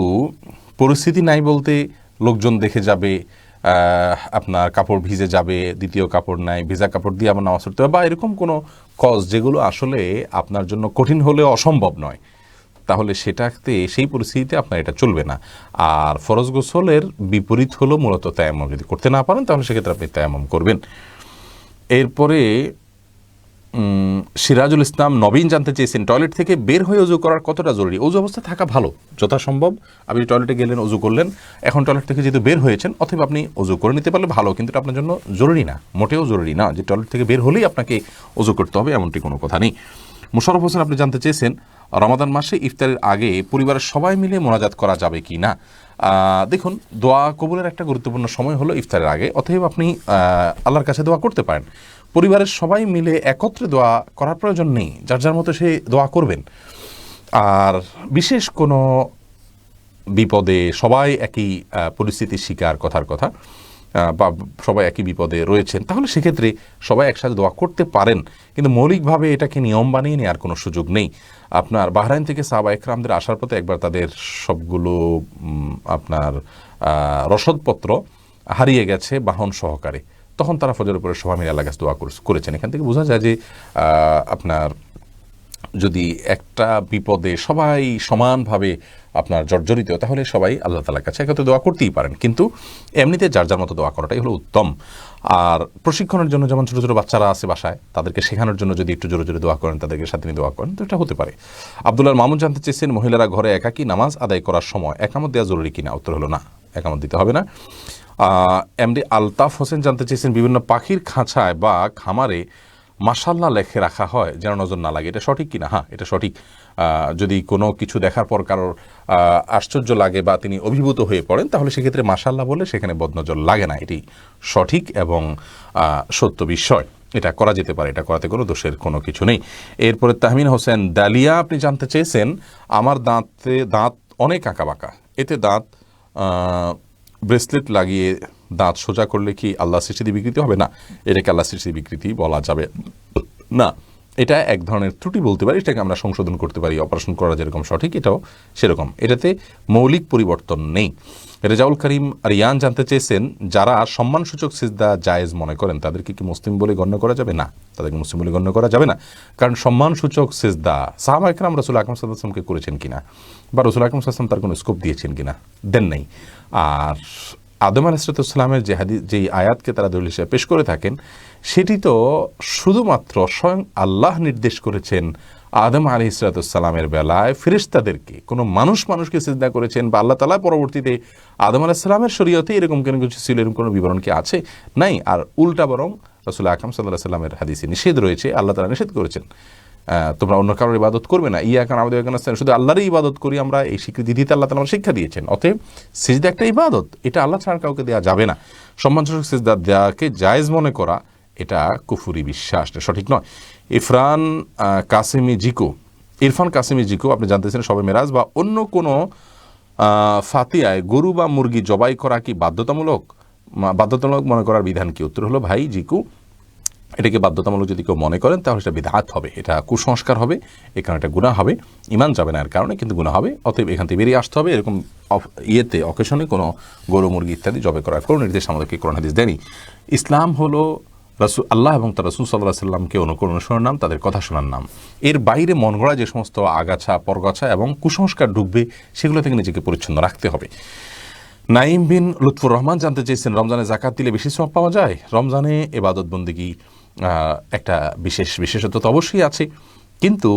S2: পরিস্থিতি নাই বলতে লোকজন দেখে যাবে, আপনার কাপড় ভিজে যাবে, দ্বিতীয় কাপড় নাই, ভেজা কাপড় দিয়ে আবার নামাজ পড়তে হবে, বা এরকম কোনো কজ যেগুলো আসলে আপনার জন্য কঠিন হলেও অসম্ভব নয়, তাহলে সেটাতে সেই পরিস্থিতিতে আপনার এটা চলবে না। আর ফরজ গোসলের বিপরীত হলো মূলত তায়াম্মুম। যদি করতে না পারেন তাহলে সেক্ষেত্রে আপনি তায়াম্মুম করবেন। এরপরে সিরাজুল ইসলাম নবীন জানতে চেয়েছেন টয়লেট থেকে বের হয়ে অজু করার কতটা জরুরি। অজু অবস্থা থাকা ভালো, যথাসম্ভব আপনি টয়লেটে গেলেন, অজু করলেন, এখন টয়লেট থেকে যেহেতু বের হয়েছেন অথবা আপনি অজু করে নিতে পারলে ভালো, কিন্তু এটা আপনার জন্য জরুরি না, মোটেও জরুরি না যে টয়লেট থেকে বের হলেই আপনাকে অজু করতে হবে, এমনটি কোনো কথা নেই। মোশাররফ হোসেন আপনি জানতে চেয়েছেন রমাদান মাসে ইফতারের আগে পরিবারের সবাই মিলে মোনাজাত করা যাবে কি না। দেখুন, দোয়া কবুলের একটা গুরুত্বপূর্ণ সময় হলো ইফতারের আগে, অতএব আপনি আল্লাহর কাছে দোয়া করতে পারেন। পরিবারের সবাই মিলে একত্রে দোয়া করার প্রয়োজন নেই, যার যার মতো সে দোয়া করবেন। আর বিশেষ কোনো বিপদে সবাই একই পরিস্থিতির শিকার, কথার কথা, বা সবাই একই বিপদে রয়েছেন, তাহলে সেক্ষেত্রে সবাই একসাথে দোয়া করতে পারেন, কিন্তু মৌলিকভাবে এটাকে নিয়ম বানিয়ে নেওয়ার কোনো সুযোগ নেই। আপনার বাহরাইন থেকে সাহাবা ইকরামদের আসার পথে একবার তাদের সবগুলো আপনার রসদপত্র হারিয়ে গেছে বাহন সহকারে, তখন তারা ফজরের পরে সবাই মিলে আল্লাহর কাছে দোয়া করেছেন। এখান থেকে বোঝা যায় যে আপনার যদি একটা বিপদে সবাই সমানভাবে আপনার জর্জরিত, তাহলে সবাই আল্লাহ তাআলার কাছে একত্রে দোয়া করতেই পারেন, কিন্তু এমনিতে যার যার মতো দোয়া করাটাই হলো উত্তম। আর প্রশিক্ষণের জন্য যেমন ছোটো ছোটো বাচ্চারা আছে বাসায়, তাদেরকে শেখানোর জন্য যদি একটু জোরে জোরে দোয়া করেন, তাদেরকে সাথে নিয়ে দোয়া করেন, তো এটা হতে পারে। আব্দুল্লাহ মামুন জানতে চেয়েছেন মহিলারা ঘরে একাকী নামাজ আদায় করার সময় একামত দেওয়া জরুরি কিনা। উত্তর হলো না, একামত দিতে হবে না। এমডি আলতাফ হোসেন জানতে চেয়েছেন বিভিন্ন পাখির খাঁচায় বা খামারে মাশাআল্লাহ লেখে রাখা হয় যেন নজর না লাগে, এটা সঠিক কিনা। হ্যাঁ, এটা সঠিক। যদি কোনো কিছু দেখার পর কারোর আশ্চর্য লাগে বা তিনি অভিভূত হয়ে পড়েন, তাহলে সেক্ষেত্রে মাশাআল্লাহ বললে সেখানে বদনজর লাগে না, এটি সঠিক এবং সত্য বিষয়, এটা করা যেতে পারে, এটা করাতে কোনো দোষের কোনো কিছু নেই। এরপরে তাহমিন হোসেন ডালিয়া আপনি জানতে চেয়েছেন আমার দাঁত অনেক আঁকাবাঁকা, এতে দাঁত ব্রেসলেট লাগিয়ে দাঁত সোজা করলে কি আল্লাহ সৃষ্টি বিকৃতি হবে না? এটাকে আল্লাহ সৃষ্টি বিকৃতি বলা যাবে না, এটা এক ধরনের ত্রুটি বলতে পারি, এটাকে আমরা সংশোধন করতে পারি, অপারেশন করা যেরকম সঠিক এটাও সেরকম, এটাতে মৌলিক পরিবর্তন নেই। রেজাউল করিম রিয়ান জানতে চেয়েছেন যারা সম্মানসূচক সিজদা জায়েজ মনে করেন তাদেরকে কি মুসলিম বলে গণ্য করা যাবে? না, তাদেরকে মুসলিম বলে গণ্য করা যাবে না, কারণ সম্মানসূচক সিজদা সাহাবা ইকরাম রাসূল আকরাম সাল্লাল্লাহু আলাইহি ওয়াসাল্লামকে করেছেন কিনা, বা রাসূল আকরাম সাল্লাল্লাহু আলাইহি ওয়াসাল্লাম তার কোনো স্কোপ দিয়েছেন কিনা, দেন নাই। আর আদম আলাইহিসসালামের যেই আয়াতকে তারা দলিল হিসেবে পেশ করে থাকেন, সেটি তো শুধুমাত্র স্বয়ং আল্লাহ নির্দেশ করেছেন আদম আলাইহিসসালামের বেলায় ফেরেশতাদেরকে, কোনো মানুষকে সিজদা করেছেন বা আল্লাহ তাআলা পরবর্তীতে আদম আলাইহিসসালামের শরীয়তে এরকম কোনো কিছু ছিল, এরকম কোনো বিবরণ কি আছে? নাই। আর উল্টা বরং রাসূল আকরাম সাল্লাল্লাহু আলাইহি ওয়াসাল্লামের হাদিসে নিষেধ রয়েছে, আল্লাহ তাআলা নিষেধ করেছেন তোমরা অন্য কারোর ইবাদত করবে না, ইয়াকা না'বুদু ওয়া ইয়াকা নাস্তাইন, শুধু আল্লাহরই ইবাদত করি আমরা, এই স্বীকৃতি দিতে আল্লাহ তাআলা শিক্ষা দিয়েছেন। অতএব সিজদা একটা ইবাদত, এটা আল্লাহ ছাড়া কাউকে দেওয়া যাবে না। সম্মানসূচক সিজদা দেওয়াকে জায়েজ মনে করা এটা কুফরি বিশ্বাস, এটা সঠিক নয়। ইরফান কাসেমি জিকো আপনি জানতেছেন শবে মেরাজ বা অন্য কোনো ফাতিয়ায় গরু বা মুরগি জবাই করা কি বাধ্যতামূলক মনে করার বিধান কি? উত্তর হলো ভাই জিকু, এটাকে বাধ্যতামূলক যদি কেউ মনে করেন তাহলে সেটা বিদআত হবে, এটা কুসংস্কার হবে, এ কারণে এটা গুনাহ হবে, ঈমান যাবে না এর কারণে, কিন্তু গুনাহ হবে। অতএব এখান থেকে বেরিয়ে আসতে হবে। এরকম অকেশনে কোনো গরু মুরগি ইত্যাদি জবাই করার কোনো নির্দেশ আমাদেরকে কোরআন হাদিস দেয়নি। ইসলাম হলো আল্লাহ এবং তার রাসূল সাল্লাল্লাহু আলাইহি ওয়াসাল্লামকে অনুসরণের নাম, তাদের কথা শোনার নাম। এর বাইরে মন গড়া যে সমস্ত আগাছা পরগাছা এবং কুসংস্কার ঢুকবে, সেগুলো থেকে নিজেকে পরিচ্ছন্ন রাখতে হবে। নাইম বিন লুৎফুর রহমান জানতে চেয়েছেন রমজানে যাকাত দিলে বেশি সওয়াব পাওয়া যায়? রমজানে ইবাদত বন্দেগী একটা বিশেষত্ব তো অবশ্যই আছে, কিন্তু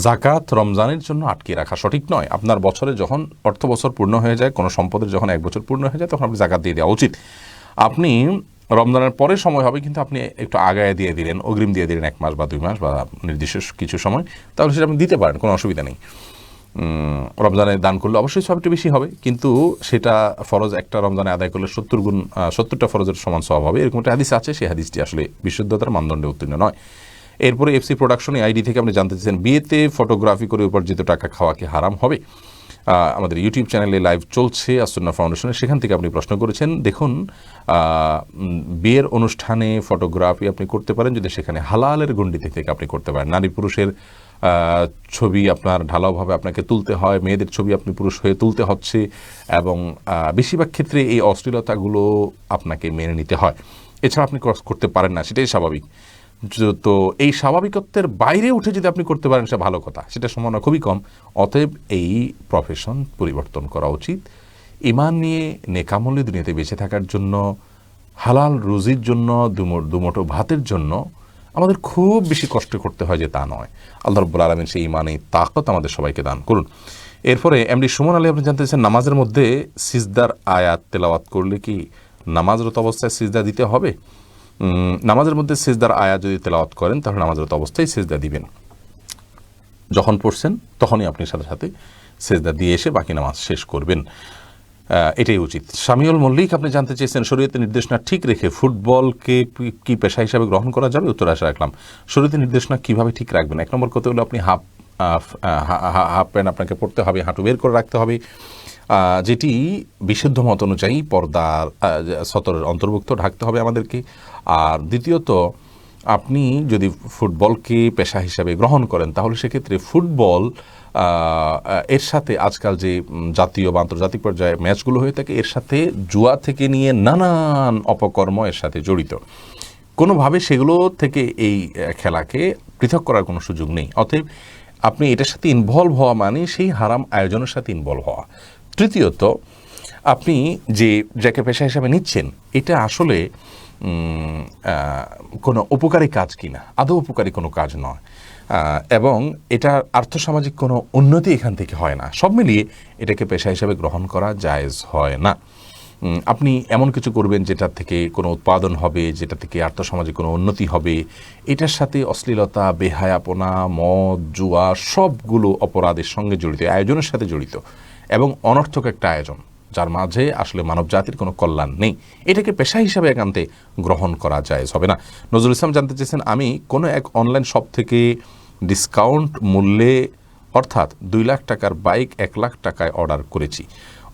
S2: যাকাত রমজানের জন্য আটকে রাখা সঠিক নয়। আপনার বছরে যখন অর্থ বছর পূর্ণ হয়ে যায়, কোনো সম্পদের যখন 1 বছর পূর্ণ হয়ে যায়, তখন আপনি যাকাত দিয়ে দেওয়া উচিত। আপনি রমজানের পরে সময় হবে, কিন্তু আপনি একটু আগায় দিয়ে দিলেন, অগ্রিম দিয়ে দিলেন 1 মাস বা 2 মাস বা নির্দিষ্ট কিছু সময়, তাহলে সেটা আপনি দিতে পারেন, কোনো অসুবিধা নেই। রমজানে দান করলে অবশ্যই সবটা বেশি হবে, কিন্তু সেটা ফরজ একটা রমজানে আদায় করলে 70টা ফরজের সমান সওয়াব হবে, এরকম একটা হাদিস আছে। সেই হাদিসটি আসলে বিশুদ্ধতার মানদণ্ডে উত্তীর্ণ নয়। এরপরে এফসি প্রোডাকশন আইডি থেকে আপনি জানতে চাইছেন বিয়েতে ফটোগ্রাফি করে উপার্জিত টাকা খাওয়া কি হারাম হবে? আমাদের ইউটিউব চ্যানেলে লাইভ চলছে আসুন্নাহ ফাউন্ডেশনে, সেখান থেকে আপনি প্রশ্ন করেছেন। দেখুন, বিয়ের অনুষ্ঠানে ফটোগ্রাফি আপনি করতে পারেন যদি সেখানে হালালের গণ্ডিতে থেকে আপনি করতে পারেন। নারী পুরুষের ছবি আপনার ঢালাওভাবে আপনাকে তুলতে হয়, মেয়েদের ছবি আপনি পুরুষ হয়ে তুলতে হচ্ছে, এবং বেশিরভাগ ক্ষেত্রে এই অশ্লীলতাগুলো আপনাকে মেনে নিতে হয়, এছাড়া আপনি করতে পারেন না, সেটাই স্বাভাবিক। তো এই স্বাভাবিকত্বের বাইরে উঠে যদি আপনি করতে পারেন সেটা ভালো কথা, সেটা সম্ভাবনা খুবই কম। অতএব এই প্রফেশন পরিবর্তন করা উচিত। ঈমান নিয়ে নেকামলে দুনিয়াতে বেঁচে থাকার জন্য, হালাল রুজির জন্য, দুমুঠো ভাতের জন্য আমাদের খুব বেশি কষ্ট করতে হয় যে তা নয়। আল্লাহ রাব্বুল আলামিন সেই ইমানে তাকত আমাদের সবাইকে দান করুন। এরপরে এমডি সুমন আলী আপনি জানতে চাইছেন, নামাজের মধ্যে সিজদার আয়াত তেলাওয়াত করলে কি নামাজরত অবস্থায় সিজদা দিতে হবে? নামাজের মধ্যে সিজদার আয়াত যদি তেলাওয়াত করেন তাহলে নামাজরত অবস্থায় সিজদা দিবেন। যখন পড়ছেন তখনই আপনি সাথে সাথে সিজদা দিয়ে এসে বাকি নামাজ শেষ করবেন, এটাই উচিত। শামিউল মল্লিক আপনি জানতে চেয়েছেন, শরীয়তের নির্দেশনা ঠিক রেখে ফুটবলকে কি পেশা হিসাবে গ্রহণ করা যাবে? উত্তর আশা রাখলাম। শরীয়তের নির্দেশনা কিভাবে ঠিক রাখবেন? এক নম্বর কথা হলো আপনি হাফ প্যান্ট আপনাকে পড়তে হবে, হাঁটু বের করে রাখতে হবে, যেটি বিশুদ্ধ মত অনুযায়ী পর্দার সতরের অন্তর্ভুক্ত, ঢাকতে হবে আমাদেরকে। আর দ্বিতীয়ত, আপনি যদি ফুটবলকে পেশা হিসাবে গ্রহণ করেন তাহলে সেক্ষেত্রে ফুটবল এর সাথে আজকাল যে জাতীয় বা আন্তর্জাতিক পর্যায়ে ম্যাচগুলো হয়ে থাকে এর সাথে জুয়া থেকে নিয়ে নানান অপকর্ম এর সাথে জড়িত। কোনোভাবে সেগুলো থেকে এই খেলাকে পৃথক করার কোনো সুযোগ নেই। অতএব আপনি এটার সাথে ইনভলভ হওয়া মানে সেই হারাম আয়োজনের সাথে ইনভলভ হওয়া। তৃতীয়ত, আপনি যাকে পেশা হিসাবে নিচ্ছেন এটা আসলে কোনো উপকারী কাজ কিনা, আদৌ উপকারী কোনো কাজ নয়, এবং এটা আর্থসামাজিক কোনো উন্নতি এখান থেকে হয় না। সব মিলিয়ে এটাকে পেশা হিসাবে গ্রহণ করা জায়েজ হয় না। আপনি এমন কিছু করবেন যেটার থেকে কোনো উৎপাদন হবে, যেটা থেকে আর্থসামাজিক কোনো উন্নতি হবে, এটার সাথে অশ্লীলতা, বেহায়াপনা, মদ, জুয়া সবগুলো অপরাধের সঙ্গে জড়িত, আয়োজনের সাথে জড়িত এবং অনর্থক একটা আয়োজন যার মাঝে আসলে মানব জাতির কোনো কল্যাণ নেই। এটাকে পেশা হিসাবে একান্তে গ্রহণ করা জায়েজ হবে না। নজরুল ইসলাম জানতে চেয়েছেন, আমি কোনো এক অনলাইন শপ থেকে ডিসকাউন্ট মূল্যে অর্থাৎ 2 লাখ টাকার বাইক 1 লাখ টাকায় অর্ডার করেছি।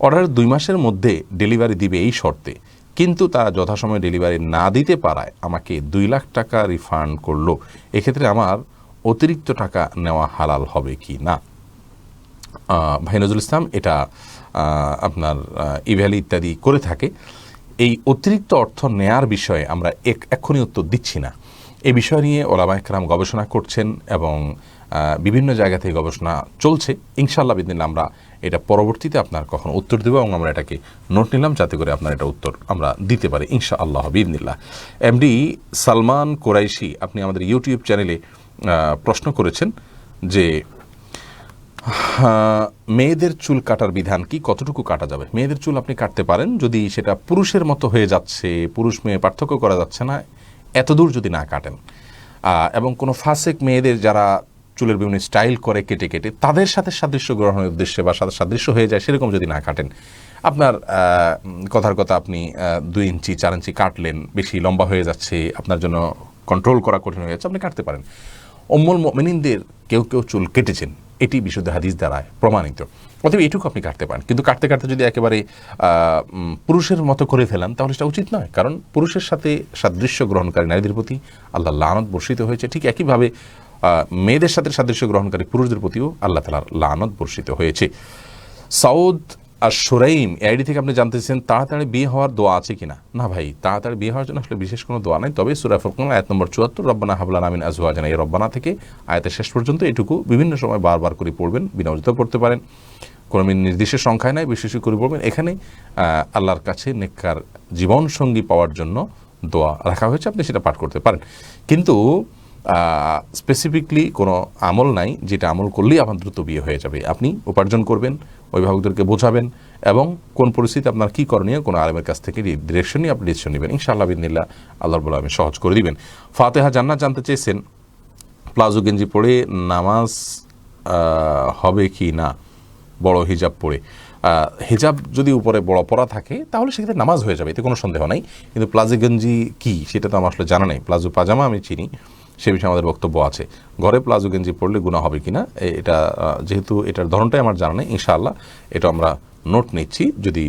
S2: অর্ডারের 2 মাসের মধ্যে ডেলিভারি দিবে এই শর্তে, কিন্তু তারা যথাসময়ে ডেলিভারি না দিতে পারায় আমাকে 2 লাখ টাকা রিফান্ড করলো। এক্ষেত্রে আমার অতিরিক্ত টাকা নেওয়া হালাল হবে কি না? ভাই নজরুল ইসলাম, এটা আপনার ইভ্যালি ইত্যাদি করে থাকে। এই অতিরিক্ত অর্থ নেয়ার বিষয়ে আমরা এক্ষুনি উত্তর দিচ্ছি না। এই বিষয় নিয়ে ওলামায়ে কেরাম গবেষণা করছেন এবং বিভিন্ন জায়গা থেকে গবেষণা চলছে। ইনশাআল্লাহ বিদিন আমরা এটা পরবর্তীতে আপনার কখনো উত্তর দেবো এবং আমরা এটাকে নোট নিলাম যাতে করে আপনার এটা উত্তর আমরা দিতে পারি ইনশাআল্লাহ বিদিনিল্লাহ। এমডি সালমান কোরাইশি আপনি আমাদের ইউটিউব চ্যানেলে প্রশ্ন করেছেন যে মেয়েদের চুল কাটার বিধান কি, কতটুকু কাটা যাবে? মেয়েদের চুল আপনি কাটতে পারেন যদি সেটা পুরুষের মতো হয়ে যাচ্ছে, পুরুষ মেয়ে পার্থক্য করা যাচ্ছে না, এতদূর যদি না কাটেন, এবং কোনো ফাসেক মেয়েদের যারা চুলের বিভিন্ন স্টাইল করে কেটে কেটে তাদের সাথে সাদৃশ্য গ্রহণের উদ্দেশ্যে বা সাথে সাদৃশ্য হয়ে যায় সেরকম যদি না কাটেন, আপনার কথার কথা আপনি 2 ইঞ্চি 4 ইঞ্চি কাটলেন, বেশি লম্বা হয়ে যাচ্ছে, আপনার জন্য কন্ট্রোল করা কঠিন হয়ে যাচ্ছে, আপনি কাটতে পারেন। উম্মুল মুমিনিনদের কেউ কেউ চুল কেটেছেন, এটি বিশুদ্ধ হাদিস দ্বারা প্রমাণিত। অতএব এটুকু আপনি কাটতে পারেন, কিন্তু কাটতে কাটতে যদি একেবারে পুরুষের মতো করে ফেলেন তাহলে সেটা উচিত নয়, কারণ পুরুষের সাথে সাদৃশ্য গ্রহণকারী নারীদের প্রতি আল্লাহ লানত বর্ষিত হয়েছে। ঠিক একইভাবে মেয়েদের সাথে সাদৃশ্য গ্রহণকারী পুরুষদের প্রতিও আল্লাহ তাআলার লানত বর্ষিত হয়েছে। সাউদ আর সুরাইম আইডি থেকে আপনি জানতেছেন তাড়াতাড়ি বিয়ে হওয়ার দোয়া আছে কিনা? না ভাই, তাড়াতাড়ি বিয়ে হওয়ার জন্য আসলে বিশেষ কোনো দোয়া নাই, তবে সূরা ফুরকান আয়াত নম্বর 74 রব্বানা হাব লানা মিন আজওয়াজিনা, এই রব্বানা থেকে আয়াতের শেষ পর্যন্ত এটুকু বিভিন্ন সময় বারবার করে পড়বেন, বিনা অজুতেও পড়তে পারেন, কোনো নির্দিষ্ট সংখ্যায় নাই, বিশেষ করে পড়বেন। এখানে আল্লাহর কাছে নেককার জীবন সঙ্গী পাওয়ার জন্য দোয়া রাখা হয়েছে, আপনি সেটা পাঠ করতে পারেন। কিন্তু স্পেসিফিকলি কোনো আমল নাই যেটা আমল করলেই আমার দ্রুত বিয়ে হয়ে যাবে। আপনি উপার্জন করবেন, অভিভাবকদেরকে বোঝাবেন এবং কোন পরিস্থিতি আপনার কী করণীয় কোনো আলেমের কাছ থেকে ডিরেকশন নিয়ে আপনি ডিসিশন নেবেন। ইনশাআল্লাহ বিদিনিল্লাহ আল্লাহ রাব্বুল আলামিন সহজ করে দিবেন। ফাতেহা জান্নাত জানতে চেয়েছেন, প্লাজো গেঞ্জি পরে নামাজ হবে কি না বড় হিজাব পরে? হিজাব যদি উপরে বড় পরা থাকে তাহলে সেক্ষেত্রে নামাজ হয়ে যাবে, এতে কোনো সন্দেহ নাই। কিন্তু প্লাজো গেঞ্জি কি সেটা তো আমার আসলে জানা নেই। প্লাজো পাজামা আমি চিনি, সে বিষয়ে আমাদের বক্তব্য আছে। ঘরে প্লাজো গেঞ্জি পরলে গুনাহ হবে কিনা এটা যেহেতু এটার ধরনটাই আমার জানা নেই, ইনশাআল্লাহ এটা আমরা নোট নিচ্ছি, যদি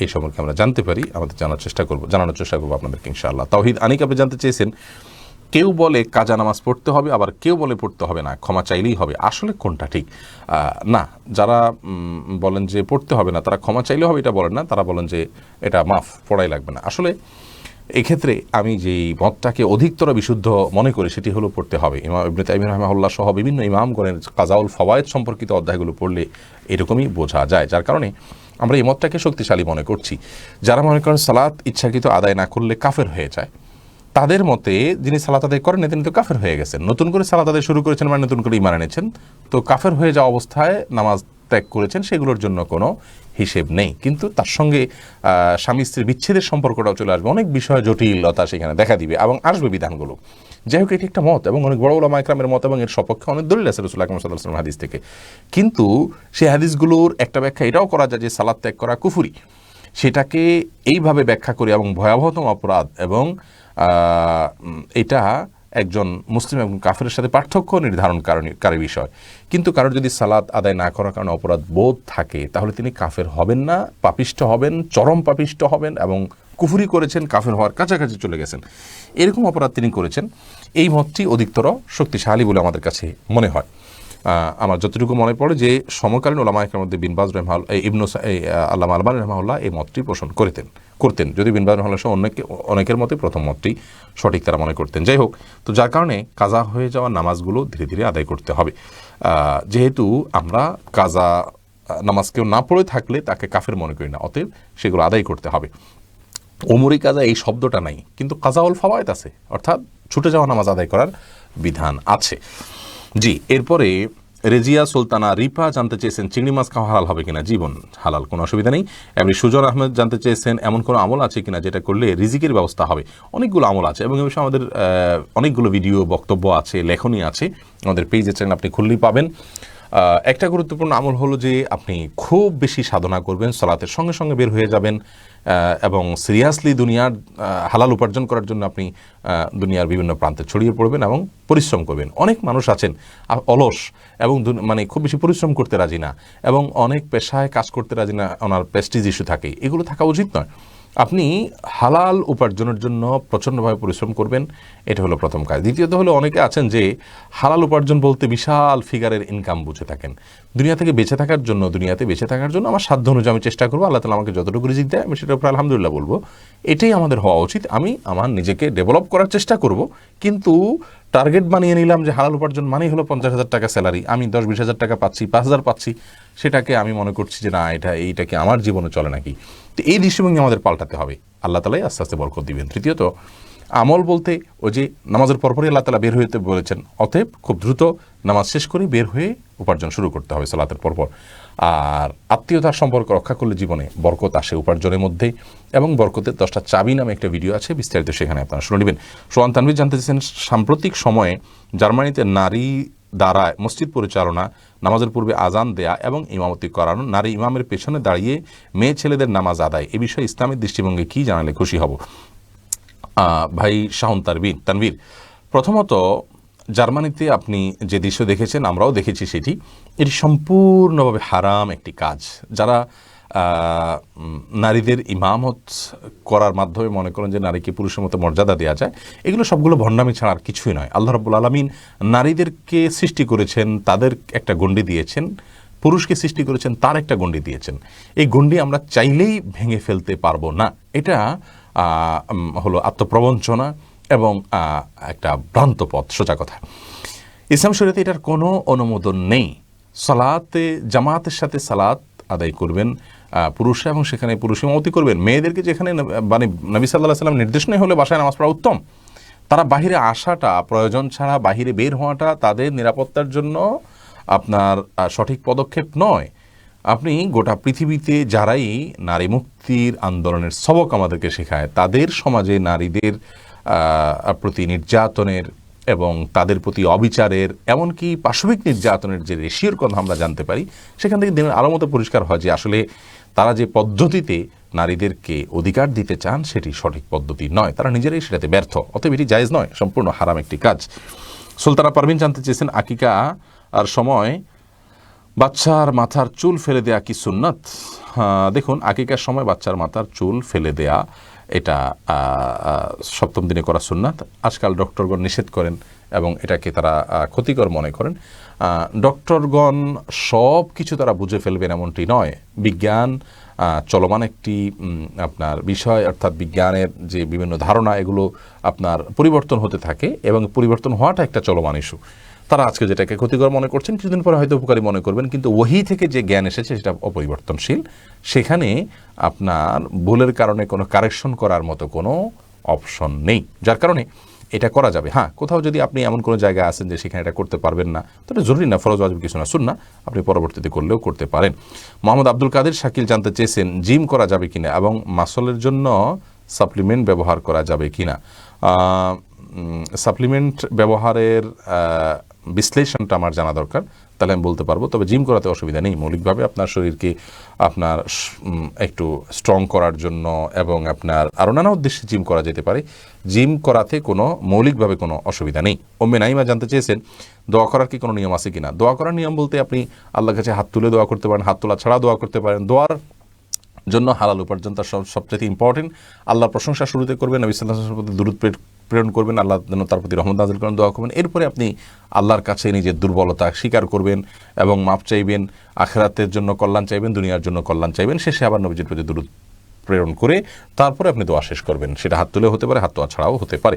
S2: এই সম্পর্কে আমরা জানতে পারি আমাদের জানানোর চেষ্টা করবো আপনাদেরকে ইনশাআল্লাহ। তাওহীদ আনিক আপনি জানতে চেয়েছেন, কেউ বলে কাজা নামাজ পড়তে হবে, আবার কেউ বলে পড়তে হবে না, ক্ষমা চাইলেই হবে, আসলে কোনটা ঠিক? না, যারা বলেন যে পড়তে হবে না তারা ক্ষমা চাইলেও হবে এটা বলেন না, তারা বলেন যে এটা মাফ, পড়াই লাগবে না। আসলে এক্ষেত্রে আমি যেই মতটাকে অধিকতর বিশুদ্ধ মনে করি সেটি হলো পড়তে হবে। ইমাম ইবনে তাইমিয়া রাহিমাহুল্লাহ সহ বিভিন্ন ইমামগণের কাজাউল ফাওয়ায়েদ সম্পর্কিত অধ্যায়গুলো পড়লে এরকমই বোঝা যায়, যার কারণে আমরা এই মতটাকে শক্তিশালী মনে করছি। যারা মনে করেন সালাত ইচ্ছাকৃত আদায় না করলে কাফের হয়ে যায়, তাদের মতে যিনি সালাত আদায় করেন তিনি তো কাফের হয়ে গেছেন, নতুন করে সালাত আদায় শুরু করেছেন মানে নতুন করে ঈমান এনেছেন, তো কাফের হয়ে যাওয়া অবস্থায় নামাজ ত্যাগ করেছেন সেগুলোর জন্য কোনো হিসেব নেই। কিন্তু তার সঙ্গে স্বামী স্ত্রীর বিচ্ছেদের সম্পর্কটাও চলে আসবে, অনেক বিষয় জটিলতা সেখানে দেখা দিবে এবং আসবে বিধানগুলো। যাই হোক, এটি একটা মত এবং অনেক বড় উলামা ইকরামের মত এবং এর সপক্ষে অনেক দলিল আছে রাসূলুল্লাহ সাল্লাল্লাহু আলাইহি ওয়াসাল্লাম হাদিস থেকে। কিন্তু সেই হাদিসগুলোর একটা ব্যাখ্যা এটাও করা যায় যে সালাত ত্যাগ করা কুফরি, সেটাকে এইভাবে ব্যাখ্যা করে এবং ভয়াবহতম অপরাধ এবং এটা একজন মুসলিম এবং কাফেরের সাথে পার্থক্য নির্ধারণকারী বিষয়। কিন্তু কারোর যদি সালাত আদায় না করার কারণে অপরাধ বোধ থাকে তাহলে তিনি কাফের হবেন না, পাপিষ্ঠ হবেন, চরম পাপিষ্ঠ হবেন এবং কুফরি করেছেন, কাফের হওয়ার কাছাকাছি চলে গেছেন, এরকম অপরাধ তিনি করেছেন। এই মতটি অধিকতর শক্তিশালী বলে আমাদের কাছে মনে হয়। আমার যতটুকু মনে পড়ে যে সমকালীন ওলামা ইকরামের মধ্যে বিন বাজ রাহিমাহুল্লাহ, আল্লামা আলবানী রাহিমাহুল্লাহ এই মতটি পোষণ করতেন, যদি বিন বাজ রাহিমাহুল্লাহ সহ অনেকের মতে প্রথম মতটি সঠিক তারা মনে করতেন। যাই হোক, তো যার কারণে কাজা হয়ে যাওয়া নামাজগুলো ধীরে ধীরে আদায় করতে হবে। যেহেতু আমরা কাজা নামাজ কেউ না পড়ে থাকলে তাকে কাফের মনে করি না, অতএব সেগুলো আদায় করতে হবে। ওমরি কাজা এই শব্দটা নাই, কিন্তু কাজাউল ফাওয়ায়েদ আছে, অর্থাৎ ছুটে যাওয়া নামাজ আদায় করার বিধান আছে। জি, এরপরে রেজিয়া সুলতানা রিপা জানতে চেয়েছেন চিংড়ি মাছ খাওয়া হালাল হবে কিনা। জীবন হালাল, কোনো অসুবিধা নেই। এমনি সুজন আহমেদ জানতে চেয়েছেন এমন কোনো আমল আছে কিনা যেটা করলে রিজিকের ব্যবস্থা হবে। অনেকগুলো আমল আছে এবং এ বিষয়ে আমাদের অনেকগুলো ভিডিও বক্তব্য আছে, লেখনী আছে, আমাদের পেজে চ্যানেল আপনি খুললেই পাবেন। একটা গুরুত্বপূর্ণ আমল হলো যে আপনি খুব বেশি সাধনা করবেন, সালাতের সঙ্গে সঙ্গে বের হয়ে যাবেন এবং সিরিয়াসলি দুনিয়ার হালাল উপার্জন করার জন্য আপনি দুনিয়ার বিভিন্ন প্রান্তে ছড়িয়ে পড়বেন এবং পরিশ্রম করবেন। অনেক মানুষ আছেন অলস এবং মানে খুব বেশি পরিশ্রম করতে রাজি না এবং অনেক পেশায় কাজ করতে রাজি না, ওনার প্রেস্টিজ ইস্যু থাকে, এগুলো থাকা উচিত নয়। আপনি হালাল উপার্জনের জন্য প্রচণ্ডভাবে পরিশ্রম করবেন, এটা হলো প্রথম কাজ। দ্বিতীয়ত হলো অনেকে আছেন যে হালাল উপার্জন বলতে বিশাল ফিগারের ইনকাম বুঝে থাকেন। দুনিয়াতে বেঁচে থাকার জন্য আমার সাধ্য অনুযায়ী আমি চেষ্টা করবো, আল্লাহ তাআলা আমাকে যতটুকু রিজিক দেয় আমি সেটার উপর আলহামদুলিল্লাহ বলবো, এটাই আমাদের হওয়া উচিত। আমি আমার নিজেকে ডেভেলপ করার চেষ্টা করব, কিন্তু টার্গেট বানিয়ে নিলাম যে হালাল উপার্জন মানেই হলো 50,000 টাকা স্যালারি, আমি 10-20,000 টাকা পাচ্ছি, 5,000 পাচ্ছি, সেটাকে আমি মনে করছি যে না এইটা কি আমার জীবনে চলে নাকি। তো এই দৃষ্টিভঙ্গি আমাদের পাল্টাতে হবে, আল্লাহ তাআলাই আস্তে আস্তে বরকত দিবেন। তৃতীয়ত আমল বলতে ওই যে নামাজের পরপরই আল্লাহ তাআলা বের হইতে বলেছেন, অতএব খুব দ্রুত নামাজ শেষ করে বের হয়ে উপার্জন শুরু করতে হবে সালাতের পরপর। আর আত্মীয়তার সম্পর্ক রক্ষা করলে জীবনে বরকত আসে উপার্জনের মধ্যে, এবং বরকতের 10টা চাবি নামে একটা ভিডিও আছে, বিস্তারিত সেখানে আপনারা শুনে নেবেন। সোহান তানভীর জানতে চেয়েছেন সাম্প্রতিক সময়ে জার্মানিতে নারী দ্বারা মসজিদ পরিচালনা, নামাজের পূর্বে আজান দেয়া এবং ইমামতি করানো, নারী ইমামের পেছনে দাঁড়িয়ে মেয়ে ছেলেদের নামাজ আদায়, এ বিষয়ে ইসলামের দৃষ্টিভঙ্গি কী জানালে খুশি হব। ভাই শাহন তানভীর, প্রথমত জার্মানিতে আপনি যে দৃশ্য দেখেছেন আমরাও দেখেছি, এটি সম্পূর্ণভাবে হারাম একটি কাজ। যারা নারীদের ইমামত করার মাধ্যমে মনে করেন যে নারীকে পুরুষের মতো মর্যাদা দেওয়া যায়, এগুলো সবগুলো ভণ্ডামি ছাড়া আর কিছুই নয়। আল্লাহ রাব্বুল আলামিন নারীদেরকে সৃষ্টি করেছেন, তাদের একটা গণ্ডি দিয়েছেন, পুরুষকে সৃষ্টি করেছেন, তার একটা গণ্ডি দিয়েছেন। এই গণ্ডি আমরা চাইলেই ভেঙে ফেলতে পারবো না। এটা হলো আত্মপ্রবঞ্চনা এবং একটা ভ্রান্ত পথ, সোজা কথা। ইসলাম শরীয়তে এটার কোনো অনুমোদন নেই। সালাতে জামাতের সাথে সালাত আদায় করবেন পুরুষরা এবং সেখানে পুরুষ ইমামতি করবেন। মেয়েদেরকে যেখানে মানে নবী সাল্লাল্লাহু আলাইহি ওয়াসাল্লাম নির্দেশ নেই হলে বাসায় নামাজ পড়া উত্তম। তারা বাহিরে আসাটা, প্রয়োজন ছাড়া বাহিরে বের হওয়াটা তাদের নিরাপত্তার জন্য আপনার সঠিক পদক্ষেপ নয়। আপনি গোটা পৃথিবীতে যারাই নারী মুক্তির আন্দোলনের সবক আমাদেরকে শেখায়, তাদের সমাজে নারীদের প্রতি নির্যাতনের এবং তাদের প্রতি অবিচারের, এমনকি পাশবিক নির্যাতনের যে রেশিওর কথা আমরা জানতে পারি, সেখান থেকে দিনের আলো মতো পরিষ্কার হয় যে আসলে তারা যে পদ্ধতিতে নারীদেরকে অধিকার দিতে চান সেটি সঠিক পদ্ধতি নয়, তারা নিজেরাই সেটাতে ব্যর্থ। অতএব এটি জায়েজ নয়, সম্পূর্ণ হারাম একটি কাজ। সুলতানা পারভিন জানতে চেয়েছেন আকিকা আর সময় বাচ্চার মাথার চুল ফেলে দেয়া কি সুন্নাত। দেখুন, আকিকার সময় বাচ্চার মাথার চুল ফেলে দেয়া এটা 7ম দিনে করা সুন্নাত। আজকাল ডক্টরগণ নিষেধ করেন এবং এটাকে তারা ক্ষতিকর মনে করেন। ডক্টরগণ সব কিছু তারা বুঝে ফেলবেন এমনটি নয়। বিজ্ঞান চলমান একটি আপনার বিষয়, অর্থাৎ বিজ্ঞানের যে বিভিন্ন ধারণা এগুলো আপনার পরিবর্তন হতে থাকে এবং পরিবর্তন হওয়াটা একটা চলমান ইস্যু। তারা আজকে যেটাকে ক্ষতিকর মনে করছেন কিছুদিন পরে হয়তো উপকারী মনে করবেন, কিন্তু ওহী থেকে যে জ্ঞান এসেছে সেটা অপরিবর্তনশীল। সেখানে আপনার ভুলের কারণে কোনো কারেকশন করার মতো কোনো অপশন নেই, যার কারণে এটা করা যাবে। হ্যাঁ, কোথাও যদি আপনি এমন কোনো জায়গায় আছেন যে সেখানে এটা করতে পারবেন না, তো এটা জরুরি না, ফরজ ওয়াজিব কিছু না, সুন্নাহ, আপনি পরবর্তীতে করলেও করতে পারেন। মোহাম্মদ আব্দুল কাদের শাকিল জানতে চেয়েছেন জিম করা যাবে কিনা এবং মাসলের জন্য সাপ্লিমেন্ট ব্যবহার করা যাবে কিনা। সাপ্লিমেন্ট ব্যবহারের বিশ্লেষণটা আমার জানা দরকার, তাহলে আমি বলতে পারবো। তবে জিম করাতে অসুবিধা নেই, মৌলিকভাবে আপনার শরীরকে আপনার একটু স্ট্রং করার জন্য এবং আপনার আরও নানা উদ্দেশ্যে জিম করা যেতে পারে। জিম করাতে কোনো মৌলিকভাবে কোনো অসুবিধা নেই। ওম্মে নাইমা জানতে চেয়েছেন দোয়া করার কি কোনো নিয়ম আছে কিনা। দোয়া করার নিয়ম বলতে আপনি আল্লাহর কাছে হাত তুলে দোয়া করতে পারেন, হাত তোলা ছাড়া দোয়া করতে পারেন। দোয়ার জন্য হালাল উপার্জন তার সবচেয়ে ইম্পর্টেন্ট। আল্লাহর প্রশংসা শুরুতে করবেন, নবী সাল্লাল্লাহু আলাইহি ওয়াসাল্লামের দুরূদ প্রেরণ করবেন, আল্লাহ যেন তার প্রতি রহমত নাযিল করেন, দোয়া করবেন। এরপরে আপনি আল্লাহর কাছে নিজের দুর্বলতা স্বীকার করবেন এবং মাপ চাইবেন, আখিরাতের জন্য কল্যাণ চাইবেন, দুনিয়ার জন্য কল্যাণ চাইবেন। শেষে আবার নবীজির প্রতি দুরূদ প্রেরণ করে তারপরে আপনি দোয়া শেষ করবেন। সেটা হাত তুলে হতে পারে, হাত তোলা ছাড়াও হতে পারে,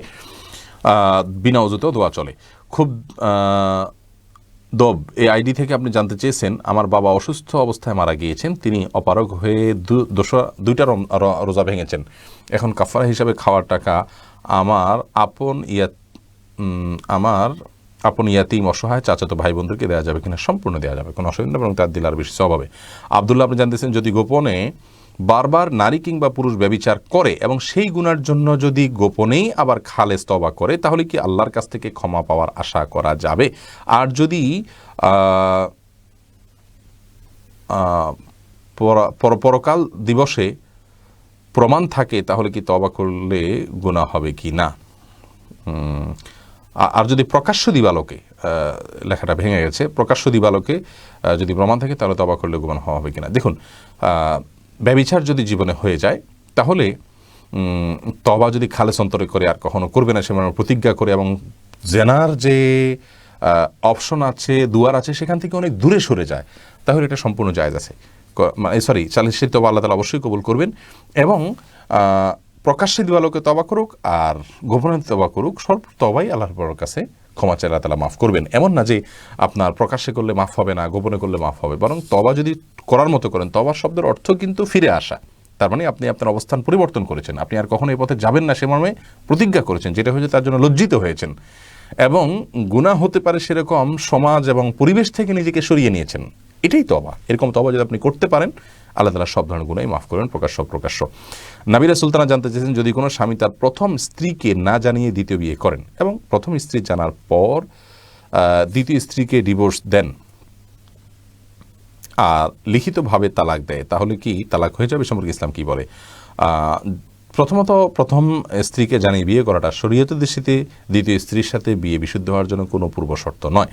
S2: বিনা ওযুতেও দোয়া চলে। খুব দব এই আইডি থেকে আপনি জানতে চেয়েছেন আমার বাবা অসুস্থ অবস্থায় মারা গিয়েছেন, তিনি অপারগ হয়ে দুইটা রোজা ভেঙেছেন। এখন কাফারা হিসাবে খাওয়ার টাকা আমার আপন ইয়াতিম অসহায় চাচাতো ভাই বোনদেরকে দেওয়া যাবে কিনা। সম্পূর্ণ দেওয়া যাবে, কোনো অসুবিধা এবং তার দিলে আর বেশি সওয়াব হবে। আব্দুল্লাহ আপনি জানতেছেন যদি গোপনে বারবার নারী কিংবা পুরুষ ব্যভিচার করে এবং সেই গুনার জন্য যদি গোপনেই আবার খালেস তওবা করে, তাহলে কি আল্লাহর কাছ থেকে ক্ষমা পাওয়ার আশা করা যাবে? আর যদি পরকাল দিবসে প্রমাণ থাকে তাহলে কি তওবা করলে গুনাহ হবে কি না? আর যদি প্রকাশ্য দিবালোকে, লেখাটা ভেঙে গেছে, প্রকাশ্য দিবালোকে যদি প্রমাণ থাকে তাহলে তওবা করলে গুনাহ হবে কিনা। দেখুন, ব্যভিচার যদি জীবনে হয়ে যায় তাহলে তওবা যদি খালেস অন্তরে করে আর কখনো করবে না, সেমন প্রতিজ্ঞা করে এবং জেনার যে অপশন আছে, দুয়ার আছে, সেখান থেকে অনেক দূরে সরে যায়, তাহলে এটা সম্পূর্ণ জায়েজ আছে। চালিশের তওবা আল্লাহ তাআলা অবশ্যই কবুল করবেন। এবং প্রকাশ্যে দিবালোকে তওবা করুক আর গোপনে তওবা করুক, সব তওবাই আল্লাহর কাছে ক্ষমা চাইলে আল্লাহ তাআলা মাফ করবেন। এমন না যে আপনার প্রকাশ্যে করলে মাফ হবে না, গোপনে করলে মাফ হবে, বরং তওবা যদি করার মতো করেন, তওবার শব্দের অর্থ কিন্তু ফিরে আসা। তার মানে আপনি আপনার অবস্থান পরিবর্তন করেছেন, আপনি আর কখনো এই পথে যাবেন না সে মর্মে প্রতিজ্ঞা করেছেন, যেটা হয়েছে তার জন্য লজ্জিত হয়েছেন এবং গুনাহ হতে পারে সেরকম সমাজ এবং পরিবেশ থেকে নিজেকে সরিয়ে নিয়েছেন। এটাই তওবা। এরকম তওবা যদি আপনি করতে পারেন, আল্লাহ তাআলা সব ধরনের গুনাহই মাফ করবেন, প্রকাশ্য। নাবিলা সুলতানা জানতে চেয়েছেন যদি কোনো স্বামী তার প্রথম স্ত্রীকে না জানিয়ে দ্বিতীয় বিয়ে করেন এবং প্রথম স্ত্রী জানার পর দ্বিতীয় স্ত্রীকে ডিভোর্স দেন আর লিখিতভাবে তালাক দেয়, তাহলে কি তালাক হয়ে যাবে? সম্পর্কে ইসলাম কি বলে? প্রথমত প্রথম স্ত্রীকে জানিয়ে বিয়ে করাটা শরীয়তের দৃষ্টিতে দ্বিতীয় স্ত্রীর সাথে বিয়ে বিশুদ্ধ হওয়ার জন্য কোনো পূর্ব শর্ত নয়।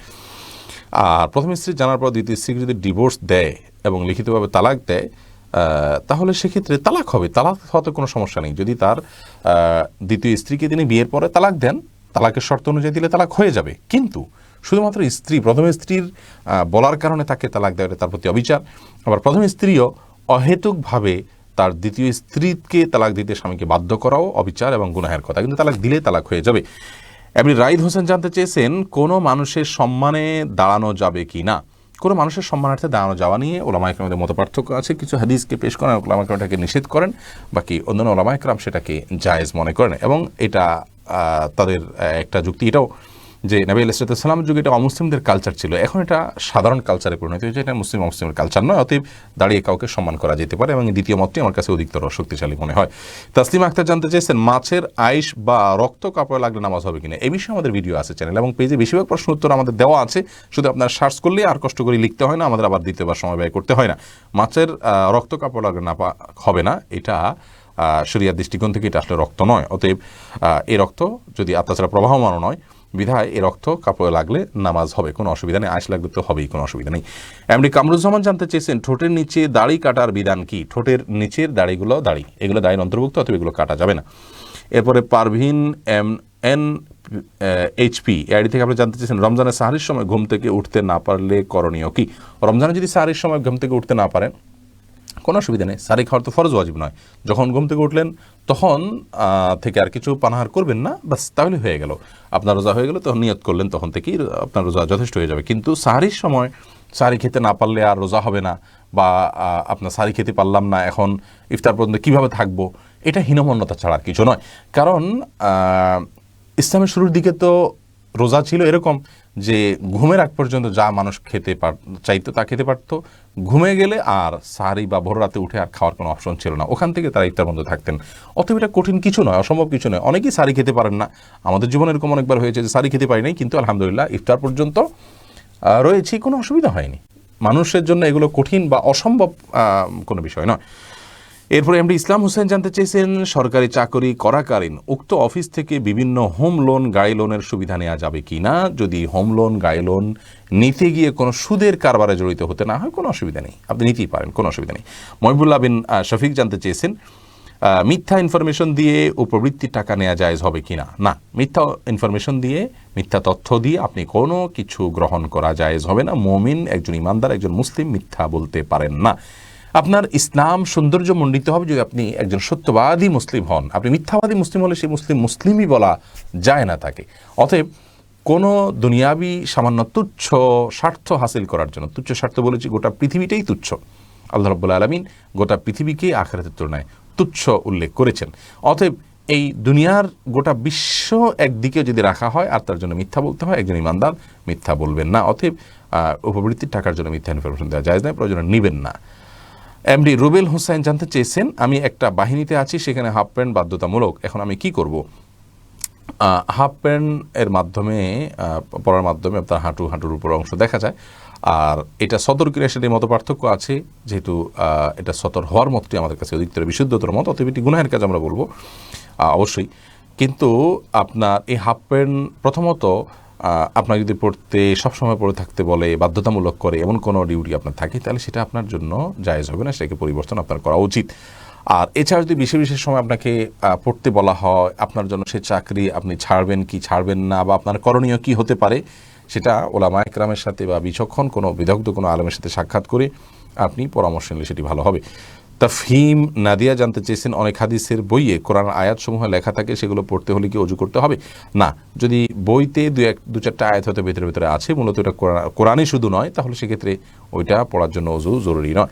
S2: আর প্রথম স্ত্রী জানার পর দ্বিতীয় স্ত্রীকে যদি ডিভোর্স দেয় এবং লিখিতভাবে তালাক দেয়, তাহলে সেক্ষেত্রে তালাক হবে, তালাক হওয়াতে কোনো সমস্যা নেই। যদি তার দ্বিতীয় স্ত্রীকে তিনি বিয়ের পরে তালাক দেন, তালাকের শর্ত অনুযায়ী দিলে তালাক হয়ে যাবে। কিন্তু শুধুমাত্র স্ত্রী প্রথম স্ত্রীর বলার কারণে তাকে তালাক দেওয়া তার প্রতি অবিচার। আবার প্রথম স্ত্রীও অহেতুকভাবে তার দ্বিতীয় স্ত্রীকে তালাক দিতে স্বামীকে বাধ্য করাও অবিচার এবং গুনাহের কথা, কিন্তু তালাক দিলে তালাক হয়ে যাবে। এমনি রাইদ হোসেন জানতে চেয়েছেন কোনো মানুষের সম্মানে দাঁড়ানো যাবে কি না। কোনো মানুষের সম্মানার্থে দাঁড়ানো যাওয়া নিয়ে ওলামা ইকরামদের মত পার্থক্য আছে। কিছু হাদিসকে পেশ করেন, ওলামা ইকরাম এটাকে নিষেধ করেন, বাকি অন্যান্য ওলামা ইকরাম সেটাকে জায়েজ মনে করেন। এবং এটা তাদের একটা যুক্তি এটাও যে নবী আলাইহিস সালামের যুগে এটা অমুসলিমদের কালচার ছিল, এখন এটা সাধারণ কালচারে পরিণত হয়েছে, এটা মুসলিমের কালচার নয়, অতএব দাঁড়িয়ে কাউকে সম্মান করা যেতে পারে এবং দ্বিতীয় মতটি আমার কাছে অধিকতর শক্তিশালী মনে হয়। তাসলিমা আক্তার জানতে চেয়েছেন মাছের আইশ বা রক্ত কাপড়ে লাগলে নামাজ হবে কিনা। এই বিষয়ে আমাদের ভিডিও আছে চ্যানেল এবং পেজে, বেশিরভাগ প্রশ্ন উত্তর আমাদের দেওয়া আছে, শুধু আপনার সার্চ করলে আর কষ্ট করে লিখতে হয় না, আমাদের আবার দ্বিতীয়বার সময় ব্যয় করতে হয় না। মাছের রক্ত কাপড় লাগলে হবে না, এটা শরিয়ার দৃষ্টিকোণ থেকে এটা আসলে রক্ত নয়, অতএব এই রক্ত যদি তাছাড়া প্রবাহমানও নয়, বিধায় এই রক্ত কাপড়ে লাগলে নামাজ হবে, কোনো অসুবিধা নেই। আইস লাগলে তো হবেই, কোনো অসুবিধা নেই। এমনি কামরুজ্জামান জানতে চেয়েছেন ঠোঁটের নিচে দাড়ি কাটার বিধান কি। ঠোঁটের নিচের দাড়িগুলো এগুলো দাড়ির অন্তর্ভুক্ত, অথবা এগুলো কাটা যাবে না। এরপরে পারভিন MNHP আইডি থেকে আপনি জানতে চেয়েছেন রমজানের সাহারির সময় ঘুম থেকে উঠতে না পারলে করণীয় কি। রমজানে যদি সাহারির সময় ঘুম থেকে উঠতে না পারেন, কোনো অসুবিধা নেই, সাহারি খাওয়ার তো ফরজ ওয়াজিব নয়। যখন ঘুম থেকে উঠলেন তখন থেকে আর কিছু পানাহার করবেন না, বাস, তাহলে হয়ে গেল, আপনার রোজা হয়ে গেল। তখন নিয়ত করলেন, তখন থেকেই আপনার রোজা যথেষ্ট হয়ে যাবে। কিন্তু সাহারির সময় সাহারি খেতে না পারলে আর রোজা হবে না, বা আপনার সাহারি খেতে পারলাম না, এখন ইফতার পর্যন্ত কীভাবে থাকবো, এটা হীনমন্যতা ছাড়া আর কিছু নয়। কারণ ইসলামের শুরুর দিকে তো রোজা ছিল এরকম যে ঘুমের আগ পর্যন্ত যা মানুষ চাইতো তা খেতে পারতো, ঘুমে গেলে আর সাহারি বা ভোর রাতে উঠে আর খাওয়ার কোনো অপশন ছিল না, ওখান থেকে তারা ইফতার বন্ধ থাকতেন। অতএব এটা কঠিন কিছু নয়, অসম্ভব কিছু নয়। অনেকেই সারি খেতে পারেন না, আমাদের জীবনে এরকম অনেকবার হয়েছে যে সারি খেতে পারি নাই, কিন্তু আলহামদুলিল্লাহ ইফতার পর্যন্ত রয়েছি, কোনো অসুবিধা হয়নি। মানুষের জন্য এগুলো কঠিন বা অসম্ভব কোনো বিষয় নয়। এরপরে এমডি ইসলাম হোসেন জানতে চেয়েছেন, সরকারি চাকরি করাকালীন উক্ত অফিস থেকে বিভিন্ন হোম লোন, গাড়ি লোনের সুবিধা নেওয়া যাবে কি না? যদি হোম লোন, গাড়ি লোন নিতে গিয়ে কোনো সুদের কারবারে জড়িত হতে না হয় কোনো অসুবিধা নেই, আপনি নিতেই পারেন, কোনো অসুবিধা নেই। মহিবুল্লাহ বিন শফিক জানতে চেয়েছেন, মিথ্যা ইনফরমেশন দিয়ে উপবৃত্তির টাকা নেওয়া জায়েজ হবে কি না? না, মিথ্যা ইনফরমেশন দিয়ে, মিথ্যা তথ্য দিয়ে আপনি কোনো কিছু গ্রহণ করা জায়েজ হবে না। মুমিন, একজন ইমানদার, একজন মুসলিম মিথ্যা বলতে পারেন না। আপনার ইসলাম সৌন্দর্য মণ্ডিত হবে যদি আপনি একজন সত্যবাদী মুসলিম হন। আপনি মিথ্যাবাদী মুসলিম হলে সেই মুসলিমই বলা যায় না তাকে। অতএব কোনো দুনিয়াবি সামান্য তুচ্ছ স্বার্থ হাসিল করার জন্য, তুচ্ছ স্বার্থ বলেছি, গোটা পৃথিবীটাই তুচ্ছ। আল্লাহ রাব্বুল আলামিন গোটা পৃথিবীকে আখিরাতের তুলনায় তুচ্ছ উল্লেখ করেছেন। অতএব এই দুনিয়ার গোটা বিশ্ব একদিকে যদি রাখা হয় আর তার জন্য মিথ্যা বলতে হয়, একজন ইমানদার মিথ্যা বলবেন না। অতএব উপবৃত্তির টাকার জন্য মিথ্যা ইনফরমেশন দেওয়া যায় না, প্রয়োজনে নেবেন না। এমডি রুবেল হোসেন জানতে চেয়েছেন, আমি একটা বাহিনীতে আছি, সেখানে হাফ প্যান্ট বাধ্যতামূলক, এখন আমি কি করব? হাফ প্যান্ট এর মাধ্যমে পরার মাধ্যমে আপনার হাঁটুর উপর অংশ দেখা যায়, আর এটা সতর কিনা সেটির মতো পার্থক্য আছে। যেহেতু এটা সতর হওয়ার মতটি আমাদের কাছে অধিকতর বিশুদ্ধতর মত, অতএব এটি গুনাহের কাজ আমরা বলবো অবশ্যই। কিন্তু আপনার এই হাফ প্যান্ট প্রথমত আপনার যদি পড়তে সবসময় পড়ে থাকতে বলে, বাধ্যতামূলক করে, এমন কোনো ডিউটি আপনার থাকে, তাহলে সেটা আপনার জন্য জায়েজ হবে না, সেটাকে পরিবর্তন আপনার করা উচিত। আর এছাড়া যদি বিশেষ বিশেষ সময় আপনাকে পড়তে বলা হয়, আপনার জন্য সে চাকরি আপনি ছাড়বেন কি ছাড়বেন না, বা আপনার করণীয় কি হতে পারে, সেটা ওলামা একরামের সাথে বা বিচক্ষণ কোনো বিদগ্ধ কোনো আলেমের সাথে সাক্ষাৎ করে আপনি পরামর্শ নিলে সেটি ভালো হবে। তাফহিম নাদিয়া জানতে চেয়েছেন, অনেক হাদিসের বইয়ে কোরআন আয়াতসমূহ লেখা থাকে, সেগুলো পড়তে হলে কি অজু করতে হবে? না, যদি বইতে দু চারটা আয়াত হয়তো ভেতরে আছে, মূলত এটা কোরআনই শুধু নয়, তাহলে সেক্ষেত্রে ওইটা পড়ার জন্য অজু জরুরি নয়।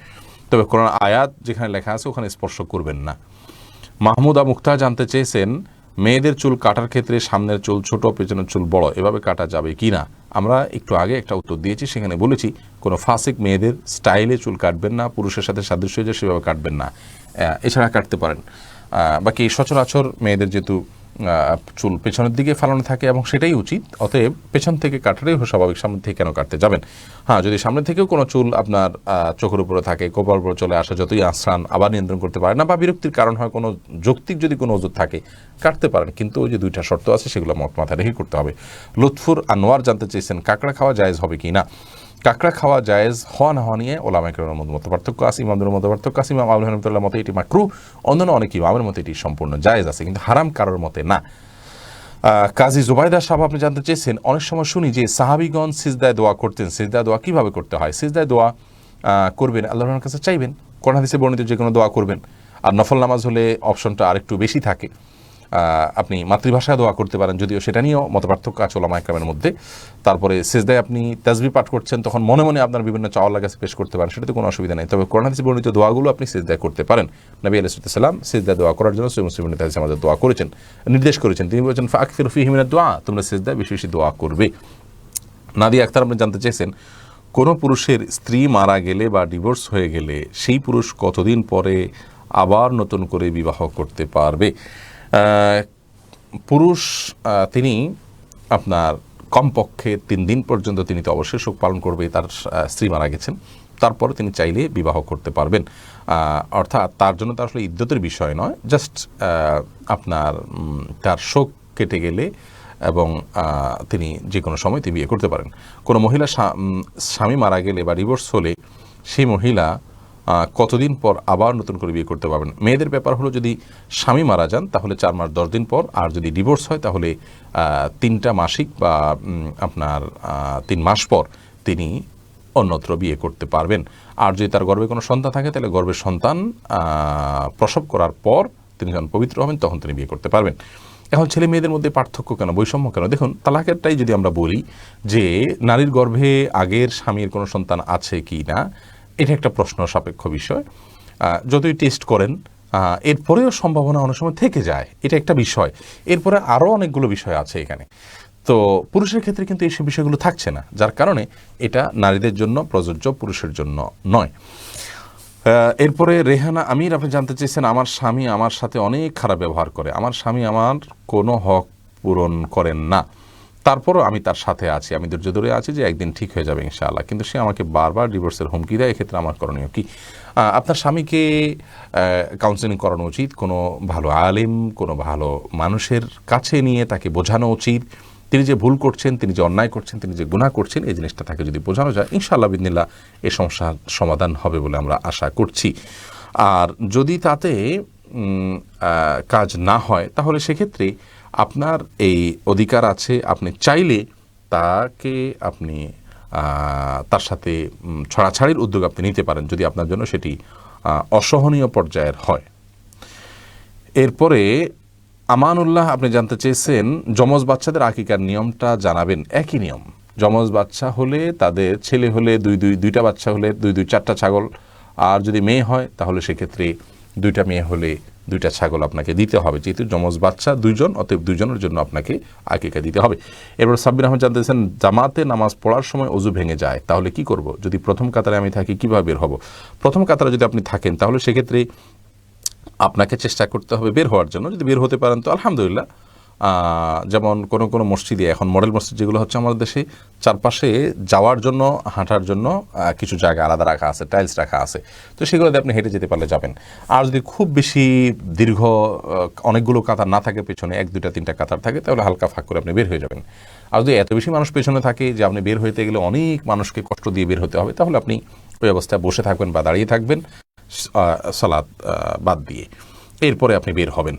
S2: তবে কোরআন আয়াত যেখানে লেখা আছে ওখানে স্পর্শ করবেন না। মাহমুদা মুক্তা জানতে চেয়েছেন, মেয়েদের চুল কাটার ক্ষেত্রে সামনের চুল ছোট, পেছনের চুল বড়, এভাবে কাটা যাবে কি না? আমরা একটু আগে একটা উত্তর দিয়েছি, সেখানে বলেছি কোনো ফাসিক মেয়েদের স্টাইলে চুল কাটবেন না, পুরুষের সাথে সাদৃশ্য হয়ে যায় সেভাবে কাটবেন না, এছাড়া কাটতে পারেন। বাকি সচরাচর মেয়েদের যেহেতু চুল পেছনের দিকে ফালানো থাকে এবং সেটাই উচিত, অতএব পেছন থেকে কাটাটাই স্বাভাবিক, সামনে থেকে কেন কাটতে যাবেন? হ্যাঁ, যদি সামনে থেকেও কোনো চুল আপনার চোখের উপরে থাকে, কোপার উপরে চলে আসা, যতই আশ্রান আবার নিয়ন্ত্রণ করতে পারেন না, বা বিরক্তির কারণ হয়, কোনো যৌক্তিক যদি কোনো ওজুর থাকে, কাটতে পারেন, কিন্তু ওই যে দুইটা শর্ত আছে সেগুলো মাথায় রেখে করতে হবে। লুৎফুর আনোয়ার জানতে চেয়েছেন, কাঁকড়া খাওয়া জায়েজ হবে কি না? কাঁকড়া খাওয়া জায়েজ হওয়া না হওয়া নিয়ে ওলামা কেরামের মধ্যে পার্থক্য আছে, ইমামদের মধ্যে পার্থক্য আছে। ইমাম আবু হানিফার মতে এটি মাকরু, অন্যান্য অনেক ইমামের মতে এটি সম্পূর্ণ জায়েজ আছে, কিন্তু হারাম কারোর মতে না। কাজী জুবাইদা সাহেব আপনি জানতে চেয়েছেন, অনেক সময় শুনি যে সাহাবীগণ সিজদায় দোয়া করতেন, সিজদায় দোয়া কিভাবে করতে হয়? সিজদায় দোয়া করবেন, আল্লাহর কাছে চাইবেন, কোরআন হাদিসে বর্ণিত যে কোনো দোয়া করবেন। আর নফল নামাজ হলে অপশনটা আরেকটু বেশি থাকে, আপনি মাতৃভাষায় দোয়া করতে পারেন, যদিও সেটা নিয়েও মতপার্থক্য আছে ওলামা একরামের মধ্যে। তারপরে সিজদায় আপনি তাসবিহ পাঠ করছেন, তখন মনে মনে আপনার বিভিন্ন চাওয়া আল্লাহর কাছে পেশ করতে পারেন, সেটাতে কোনো অসুবিধা নেই। তবে কোরআন হাদিসে বর্ণিত দোয়াগুলো আপনি সিজদায় করতে পারেন। নবী আলাইহিস সালাম সিজদায় দোয়া করার জন্য সহিহ মুসলিমের হাদিসে আমাদের দোয়া করেছেন, নির্দেশ করেছেন। তিনি বলেছেন, ফাকফিরু ফীহি মিনাদ দুআ, তোমরা সিজদায় বেশি বেশি দোয়া করবে। নাদিয়া আক্তার আপনি জানতে চেয়েছেন, কোনো পুরুষের স্ত্রী মারা গেলে বা ডিভোর্স হয়ে গেলে সেই পুরুষ কতদিন পরে আবার নতুন করে বিবাহ করতে পারবে? পুরুষ তিনি আপনার কমপক্ষে 3 দিন পর্যন্ত তিনি তো অবশ্যই শোক পালন করবে, তার স্ত্রী মারা গেছেন, তারপরে তিনি চাইলে বিবাহ করতে পারবেন। অর্থাৎ তার জন্য তো আসলে ইদ্যতের বিষয় নয়, জাস্ট আপনার তার শোক কেটে গেলে এবং তিনি যে কোনো সময় তিনি বিয়ে করতে পারেন। কোনো মহিলা স্বামী মারা গেলে বা ডিভোর্স হলে সেই মহিলা কতদিন পর আবার নতুন করে বিয়ে করতে পারবেন? মেয়েদের ব্যাপার হলো, যদি স্বামী মারা যান তাহলে 4 মাস 10 দিন পর, আর যদি ডিভোর্স হয় তাহলে 3টা মাসিক বা আপনার 3 মাস পর তিনি অন্যত্র বিয়ে করতে পারবেন। আর যদি তার গর্ভে কোনো সন্তান থাকে তাহলে গর্ভের সন্তান প্রসব করার পর তিনি যখন পবিত্র হবেন তখন তিনি বিয়ে করতে পারবেন। এখন ছেলে মেয়েদের মধ্যে পার্থক্য কেন, বৈষম্য কেন? দেখুন, তালাকেরটাই যদি আমরা বলি যে নারীর গর্ভে আগের স্বামীর কোনো সন্তান আছে কি না, এটা একটা প্রশ্ন সাপেক্ষ বিষয়। যতই টেস্ট করেন এরপরেও সম্ভাবনা অনেক সময় থেকে যায়, এটা একটা বিষয়। এরপরে আরও অনেকগুলো বিষয় আছে এখানে। তো পুরুষের ক্ষেত্রে কিন্তু এইসব বিষয়গুলো থাকছে না, যার কারণে এটা নারীদের জন্য প্রযোজ্য, পুরুষের জন্য নয়। এরপরে রেহানা আমির, আপনি জানতে চেয়েছেন আমার স্বামী আমার সাথে অনেক খারাপ ব্যবহার করে, আমার স্বামী আমার কোনো হক পূরণ করেন না, তারপরও আমি তার সাথে আছি, আমি ধৈর্য ধরে আছি যে একদিন ঠিক হয়ে যাবে ইনশাআল্লাহ, কিন্তু সে আমাকে বারবার ডিভোর্সের হুমকি দেয়, এক্ষেত্রে আমার করণীয় কি? আপনার স্বামীকে কাউন্সেলিং করানো উচিত, কোনো ভালো আলেম, কোনো ভালো মানুষের কাছে নিয়ে তাকে বোঝানো উচিত। তিনি যে ভুল করছেন, তিনি যে অন্যায় করছেন, তিনি যে গুনাহ করছেন, এই জিনিসটা তাকে যদি বোঝানো যায়, ইনশাআল্লাহ বিদিনিল্লাহ এই সমস্যার সমাধান হবে বলে আমরা আশা করছি। আর যদি তাতে কাজ না হয়, তাহলে সেক্ষেত্রে আপনার এই অধিকার আছে, আপনি চাইলে তাকে আপনি তার সাথে ছড়াছাড়ির উদ্যোগ আপনি নিতে পারেন, যদি আপনার জন্য সেটি অসহনীয় পর্যায়ের হয়। এরপরে আমানুল্লাহ, আপনি জানতে চেয়েছেন যমজ বাচ্চাদের আকিকার নিয়মটা জানাবেন। একই নিয়ম, যমজ বাচ্চা হলে তাদের, ছেলে হলে দুইটা বাচ্চা হলে দুই চারটা ছাগল, আর যদি মেয়ে হয় তাহলে সেক্ষেত্রে দুইটা মেয়ে হলে দুইটা ছাগল আপনাকে দিতে হবে, যেহেতু যমজ বাচ্চা দুইজন, অতএব দুইজনের জন্য আপনাকে আকিকা দিতে হবে। এরপর সাব্বির আহমদ জানতে চেয়েছেন জামাতে নামাজ পড়ার সময় অজু ভেঙে যায়, তাহলে কি করব? যদি প্রথম কাতারে আমি থাকি কিভাবে বের হব? প্রথম কাতারে যদি আপনি থাকেন তাহলে সেক্ষেত্রে আপনাকে চেষ্টা করতে হবে বের হওয়ার জন্য। যদি বের হতে পারেন তো আলহামদুলিল্লাহ। যেমন কোনো মসজিদে, এখন মডেল মসজিদ যেগুলো হচ্ছে আমাদের দেশে, চারপাশে যাওয়ার জন্য, হাঁটার জন্য কিছু জায়গা আলাদা রাখা আছে, টাইলস রাখা আছে, তো সেগুলোতে আপনি হেঁটে যেতে পারলে যাবেন। আর যদি খুব বেশি দীর্ঘ অনেকগুলো কাতার না থাকে, পেছনে 1 2 3টা কাতার থাকে, তাহলে হালকা ফাঁক করে আপনি বের হয়ে যাবেন। আর যদি এত বেশি মানুষ পেছনে থাকে যে আপনি বের হইতে গেলে অনেক মানুষকে কষ্ট দিয়ে বের হতে হবে, তাহলে আপনি ওই অবস্থায় বসে থাকবেন বা দাঁড়িয়ে থাকবেন সালাত বাদ দিয়ে, এরপরে আপনি বের হবেন।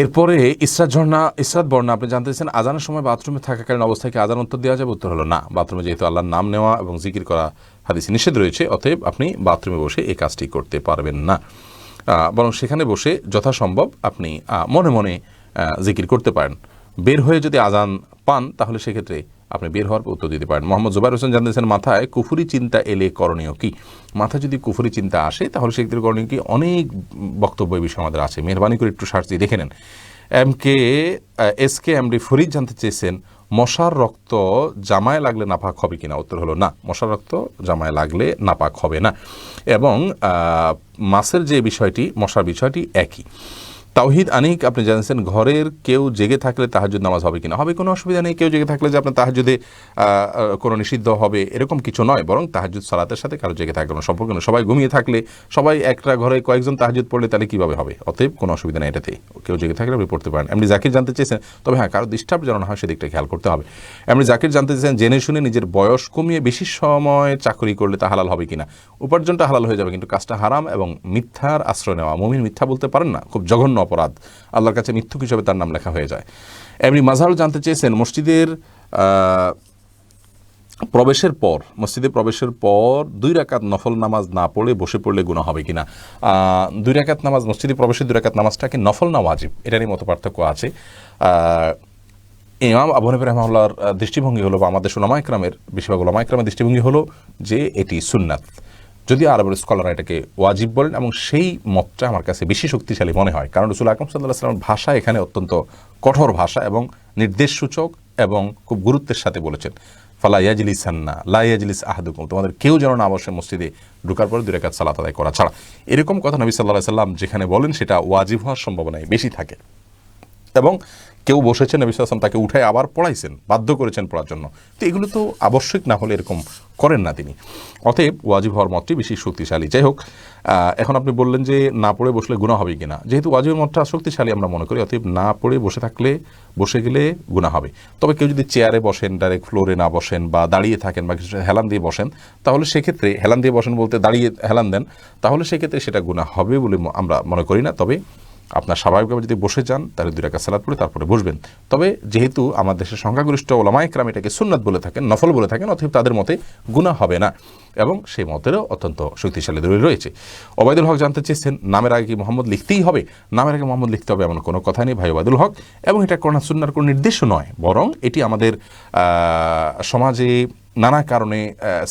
S2: এরপরে ইসরাত বর্ণা, আপনি জানতেছেন আজানের সময় বাথরুমে থাকাকালীন অবস্থায় কি আজান উত্তর দেওয়া যাবে? উত্তর হলো না। বাথরুমে যেহেতু আল্লাহর নাম নেওয়া এবং জিকির করা হাদিসে নিষেধ রয়েছে, অতএব আপনি বাথরুমে বসে এই কাজটি করতে পারবেন না, বরং সেখানে বসে যথাসম্ভব আপনি মনে মনে জিকির করতে পারেন। বের হয়ে যদি আজান পান তাহলে সেক্ষেত্রে আপনি বের হওয়ার উত্তর দিতে পারেন। মোহাম্মদ জুবাইর হোসেন জানতেছেন মাথায় কুফরি চিন্তা এলে করণীয় কি? মাথায় যদি কুফরি চিন্তা আসে তাহলে সেক্ষেত্রে করণীয় কি? অনেক বক্তব্য এই বিষয়ে আমাদের আছে, মেহরবানি করে একটু সার্চ দিয়ে দেখে নেন। এসকে এমডি ফরিদ জানতে চেয়েছেন মশার রক্ত জামায় লাগলে নাপাক হবে কিনা? উত্তর হলো না, মশার রক্ত জামায় লাগলে নাপাক হবে না, এবং মাছের যে বিষয়টি, মশার বিষয়টি একই। তাওহিদ আনিক, আপনি জানেন ঘরের কেউ জেগে থাকলে তাহাজ্জুদ নামাজ হবে কিনা? হবে, কোনো অসুবিধা নেই। কেউ জেগে থাকলে যে আপনার তাহাজ্জুদে কোনো নিষিদ্ধ হবে এরকম কিছু নয়, বরং তাহাজ্জুদ সালাতের সাথে কারো জেগে থাকলে কোনো সম্পর্ক নেই। সবাই ঘুমিয়ে থাকলে, সবাই একটা ঘরে কয়েকজন তাহাজ্জুদ পড়লে তাহলে কীভাবে হবে? অতএব কোনো অসুবিধা নেই এটাতে, কেউ জেগে থাকলে আপনি পড়তে পারেন। এমনি জাকির জানতে চেয়েছেন, তবে হ্যাঁ, কারো ডিস্টার্ব যেন না হয় সেদিকটা খেয়াল করতে হবে। এমনি জাকির জানতে চেয়েছেন জেনে শুনে নিজের বয়স কমিয়ে বেশি সময় চাকরি করলে তা হালাল হবে কিনা? উপার্জনটা হালাল হয়ে যাবে, কিন্তু কাজটা হারাম এবং মিথ্যার আশ্রয় নেওয়া। মুমিন মিথ্যা বলতে পারেন না, খুব জঘন্য অপরাধ, আল্লাহর কাছে মিথ্যুক হিসেবে তার নাম লেখা হয়ে যায়। এমনি মাজহারুল জানতে চেয়েছেন মসজিদে প্রবেশের পর 2 রাকাত নফল নামাজ না পড়ে বসে পড়লে গুনাহ হবে কিনা? 2 রাকাত নামাজ, মসজিদে প্রবেশের 2 রাকাত নামাজটাকে নফল না ওয়াজিব, এটা নিয়ে মত পার্থক্য আছে। ইমাম আবু হানিফা রাহিমাহুল্লাহর দৃষ্টিভঙ্গি হলো, বা আমাদের উলামা ইকরামের, বেশিরভাগ উলামা ইকরামের দৃষ্টিভঙ্গি হলো যে এটি সুন্নাত, যদি আরবের স্কলাররা এটাকে ওয়াজিব বলেন, এবং সেই মতটা আমার কাছে বেশি শক্তিশালী মনে হয়, কারণ রাসূল আকরাম সাল্লাল্লাহু আলাইহি ওয়াসাল্লামের ভাষা এখানে অত্যন্ত কঠোর ভাষা এবং নির্দেশসূচক, এবং খুব গুরুত্বের সাথে বলেছেন ফালা ইয়াজলিসান্না লা ইয়াজলিস আহাদুকুম, তোমাদের কেউ যেন না বসে মসজিদে ঢোকার পরে 2 রাকাত সালাত আদায় করা ছাড়া। এরকম কথা নবী সাল্লাল্লাহু আলাইহি ওয়াসাল্লাম যেখানে বলেন সেটা ওয়াজিব হওয়ার সম্ভাবনাই বেশি থাকে, এবং কেউ বসেছেন নবী সাল্লাল্লাহু আলাইহি ওয়াসাল্লাম তাকে উঠায় আবার পড়াইছেন, বাধ্য করেছেন পড়ার জন্য, তো এগুলো তো আবশ্যক না হলে এরকম করেন না তিনি। অতএব ওয়াজিব হওয়ার মতটি বেশি শক্তিশালী। যাই হোক, এখন আপনি বললেন যে না পড়ে বসলে গুনাহ হবে কিনা, যেহেতু ওয়াজিবের মতটা শক্তিশালী আমরা মনে করি, অতএব না পড়ে বসে গেলে গুনাহ হবে। তবে কেউ যদি চেয়ারে বসেন, ডাইরেক্ট ফ্লোরে না বসেন, বা দাঁড়িয়ে থাকেন, বা কিছু হেলান দিয়ে বসেন, তাহলে সেক্ষেত্রে, হেলান দিয়ে বসেন বলতে দাঁড়িয়ে হেলান দেন, তাহলে সেক্ষেত্রে সেটা গুনাহ হবে বলে আমরা মনে করি না। তবে আপনার স্বাভাবিকভাবে যদি বসে যান তাহলে 2 রাকাত সালাত পড়ে তারপরে বসবেন। তবে যেহেতু আমার দেশের সংখ্যাগরিষ্ঠ ওলামা ইকরাম এটাকে সুন্নাত বলে থাকেন, নফল বলে থাকেন, অতএব তাদের মতে গুনাহ হবে না, এবং সেই মতেরও অত্যন্ত শক্তিশালী দলিল রয়েছে। ওবায়দুল হক জানতে চেয়েছেন নামের আগে কি মোহাম্মদ লিখতেই হবে? নামের আগে মোহাম্মদ লিখতে হবে এমন কোনো কথা নেই ভাই ওবায়দুল হক, এবং এটা কোরআন সুন্নাহর কোনো নির্দেশও নয়, বরং এটি আমাদের সমাজে নানা কারণে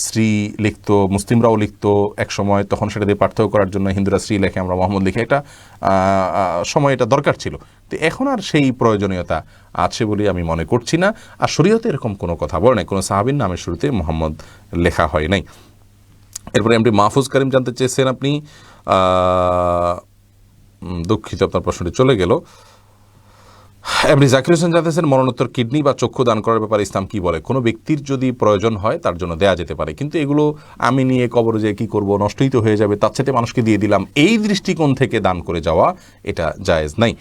S2: শ্রী লিখতো, মুসলিমরাও লিখতো এক সময়, তখন সেটা দিয়ে পার্থক্য করার জন্য হিন্দুরা শ্রী লেখে, আমরা মোহাম্মদ লিখে, একটা সময় এটা দরকার ছিল। তো এখন আর সেই প্রয়োজনীয়তা আছে বলে আমি মনে করছি না। আর শরীয়তে এরকম কোনো কথা বলে নাই, কোনো সাহাবীর নামের শুরুতে মোহাম্মদ লেখা হয় নাই। এরপরে এমডি মাহফুজ করিম জানতে চেয়েছেন আপনি, দুঃখিত আপনার প্রশ্নটি চলে গেল। এমনি জাকির হোসেন জানতেছেন মরণোত্তর কিডনি বা চক্ষু দান করার ব্যাপারে ইসলাম কি বলে? কোনো ব্যক্তির যদি প্রয়োজন হয় তার জন্য দেয়া যেতে পারে, কিন্তু এগুলো আমি নিয়ে কবরে যেয়ে কী করবো, নষ্টই তো হয়ে যাবে, তার সাথে মানুষকে দিয়ে দিলাম, এই দৃষ্টিকোণ থেকে দান করে যাওয়া এটা জায়েজ নাই।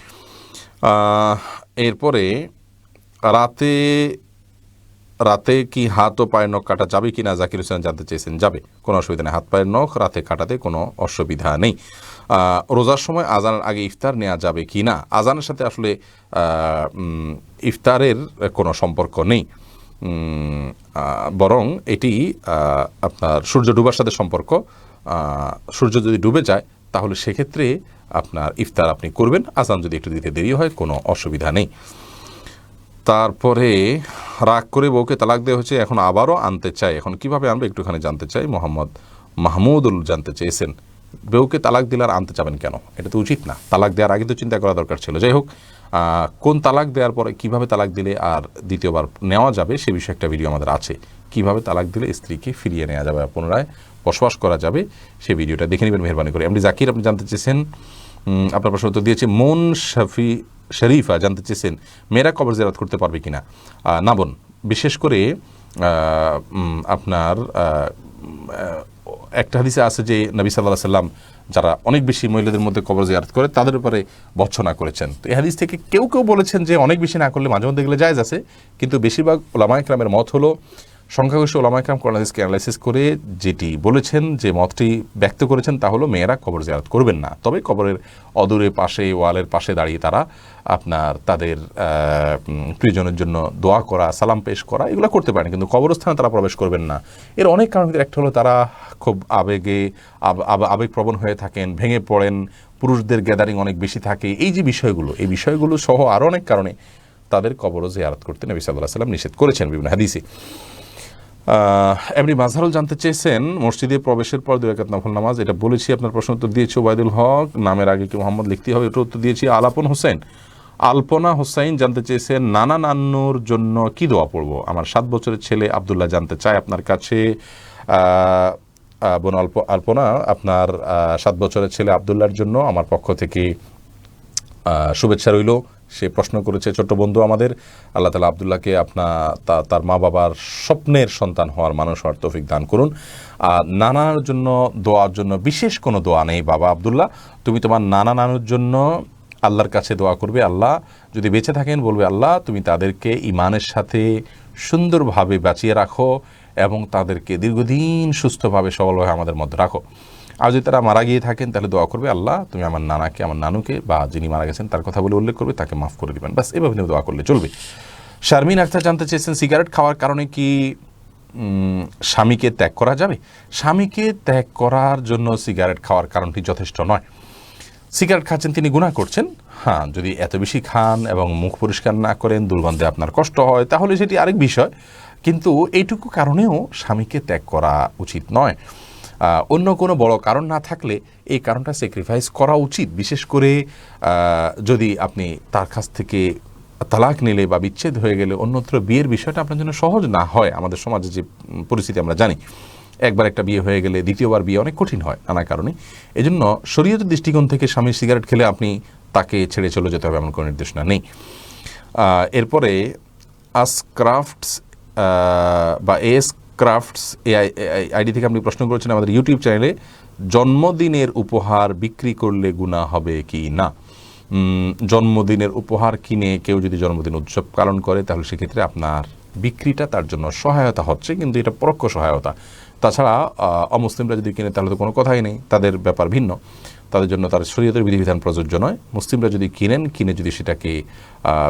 S2: এরপরে রাতে কি হাত ও পায়ের নখ কাটা যাবে কি না জাকির হোসেন জানতে চেয়েছেন। যাবে, কোনো অসুবিধা নেই, হাত পায়ের নখ রাতে কাটাতে কোনো অসুবিধা নেই। রোজার সময় আজানের আগে ইফতার নেওয়া যাবে কি না? আজানের সাথে আসলে ইফতারের কোনো সম্পর্ক নেই, বরং এটি আপনার সূর্য ডুবার সাথে সম্পর্ক। সূর্য যদি ডুবে যায় তাহলে সেক্ষেত্রে আপনার ইফতার আপনি করবেন, আজান যদি একটু দিতে দেরি হয় কোনো অসুবিধা নেই। তারপরে রাগ করে বউকে তালাক দেওয়া হয়েছে, এখন আবারও আনতে চাই, এখন কিভাবে আনবে একটুখানি জানতে চাই। মোহাম্মদ মাহমুদুল জানতে চেয়েছেন, বউকে তালাক দিলে আর আনতে চাবেন কেন? এটা তো উচিত না, তালাক দেওয়ার আগে তো চিন্তা করা দরকার ছিল। যাই হোক, কোন তালাক দেওয়ার পরে কিভাবে তালাক দিলে আর দ্বিতীয়বার নেওয়া যাবে সে বিষয়ে একটা ভিডিও আমাদের আছে, কিভাবে তালাক দিলে স্ত্রীকে ফিরিয়ে নেওয়া যাবে, পুনরায় বসবাস করা যাবে, সেই ভিডিওটা দেখে নেবেন মেহরবানি করে। এমনি জাকির আপনি জানতে চেয়েছেন, আপনার প্রশ্ন উত্তর দিয়েছে। মন শরীফা জানতে চেয়েছেন মেয়েরা কবর জিয়ারত করতে পারবে কিনা? না বোন, বিশেষ করে আপনার একটা হাদিসে আছে যে নবী সাল্লাল্লাহু আলাইহি সাল্লাম যারা অনেক বেশি মহিলাদের মধ্যে কবর জিয়ারত করে তাদের উপরে ভর্ৎসনা করেছেন। তো এই হাদিস থেকে কেউ কেউ বলেছেন যে অনেক বেশি না করলে মাঝে মধ্যে গেলে জায়েজ আছে, কিন্তু বেশিরভাগ ওলামায়ে কেরামের মত হলো, সংখ্যাগরিষ্ঠ ওলামায়ে কেরাম কোরআন হাদিসকে অ্যানালাইসিস করে যেটি বলেছেন, যে মতটি ব্যক্ত করেছেন তা হলো মেয়েরা কবর জিয়ারত করবেন না, তবে কবরের অদূরে পাশে, ওয়ালের পাশে দাঁড়িয়ে তারা আপনার তাদের প্রিয়জনের জন্য দোয়া করা, সালাম পেশ করা এগুলো করতে পারেন, কিন্তু কবরস্থানে তারা প্রবেশ করবেন না। এর অনেক কারণ, একটা হলো তারা খুব আবেগপ্রবণ হয়ে থাকেন, ভেঙে পড়েন, পুরুষদের গ্যাদারিং অনেক বেশি থাকে, এই যে বিষয়গুলো, এই বিষয়গুলো সহ আরও অনেক কারণে তাদের কবর জিয়ারত করতে নবী সাল্লাল্লাহু আলাইহি সাল্লাম নিষেধ করেছেন বিভিন্ন হাদিসে। এমনি মাজহারুল জানতে চেয়েছেন মসজিদে প্রবেশের পর 2 রাকাত নফল নামাজ, এটা বলেছি, আপনার প্রশ্ন উত্তর দিয়েছি। ওবায়দুল হক নামের আগে কি মোহাম্মদ লিখতে হবে, এটা উত্তর দিয়েছি। আলপনা হোসেন জানতে চেয়েছেন নানা নান্নুর জন্য কি দোয়া পড়বো? আমার 7 বছরের ছেলে আব্দুল্লাহ জানতে চায় আপনার কাছে। বোন আলপনা, আপনার 7 বছরের ছেলে আব্দুল্লাহর জন্য আমার পক্ষ থেকে শুভেচ্ছা রইল। সে প্রশ্ন করেছে ছোট্ট বন্ধু আমাদের, আল্লাহ তাআলা আব্দুল্লাহকে তার মা বাবার স্বপ্নের সন্তান হওয়ার মানুষ হওয়ার তৌফিক দান করুন। আর নানার জন্য দোয়ার জন্য বিশেষ কোনো দোয়া নেই বাবা আব্দুল্লাহ, তুমি তোমার নানা নানুর জন্য আল্লাহর কাছে দোয়া করবে, আল্লাহ যদি বেঁচে থাকেন বলবে আল্লাহ তুমি তাদেরকে ঈমানের সাথে সুন্দরভাবে বাঁচিয়ে রাখো এবং তাদেরকে দীর্ঘদিন সুস্থভাবে সবলভাবে আমাদের মধ্যে রাখো। আর যদি তারা মারা গিয়ে থাকেন তাহলে দোয়া করবে আল্লাহ তুমি আমার নানাকে, আমার নানুকে বা যিনি মারা গেছেন তার কথা বলে উল্লেখ করবে, তাকে মাফ করে দিবেন, বাস এভাবে দোয়া করলে চলবে। শারমিন আক্তার জানতে চেয়েছেন সিগারেট খাওয়ার কারণে কি স্বামীকে ত্যাগ করা যাবে? স্বামীকে ত্যাগ করার জন্য সিগারেট খাওয়ার কারণটি যথেষ্ট নয়। সিগারেট খাচ্ছেন তিনি গুনাহ করছেন, হ্যাঁ যদি এত বেশি খান এবং মুখ পরিষ্কার না করেন, দুর্গন্ধে আপনার কষ্ট হয় তাহলে সেটি আরেক বিষয়, কিন্তু এইটুকু কারণেও স্বামীকে ত্যাগ করা উচিত নয়। অন্য কোনো বড় কারণ না থাকলে এই কারণটা স্যাক্রিফাইস করা উচিত, বিশেষ করে যদি আপনি তার কাছ থেকে তালাক নিলে বা বিচ্ছেদ হয়ে গেলে অন্যত্র বিয়ের বিষয়টা আপনার জন্য সহজ না হয়। আমাদের সমাজে যে পরিস্থিতি আমরা জানি, একবার একটা বিয়ে হয়ে গেলে দ্বিতীয়বার বিয়ে অনেক কঠিন হয় নানা কারণে। এজন্য শরীয়তের দৃষ্টিকোণ থেকে স্বামী সিগারেট খেলে আপনি তাকে ছেড়ে চলে যেতে হবে এমন কোনো নির্দেশনা নেই। এরপরে আসক্রাফটস বা এস ক্রাফটস আইডি থেকে আপনি প্রশ্ন করেছেন আমাদের ইউটিউব চ্যানেলে, জন্মদিনের উপহার বিক্রি করলে গুনাহ হবে কি না? জন্মদিনের উপহার কিনে কেউ যদি জন্মদিন উৎসব পালন করে তাহলে সেক্ষেত্রে আপনার বিক্রিটা তার জন্য সহায়তা হচ্ছে, কিন্তু এটা পরোক্ষ সহায়তা। তাছাড়া অমুসলিমরা যদি কিনে তাহলে তো কোনো কথাই নেই, তাদের ব্যাপার ভিন্ন, তাদের জন্য তার শরীয়তের বিধিবিধান প্রযোজ্য নয়। মুসলিমরা যদি কিনে যদি সেটাকে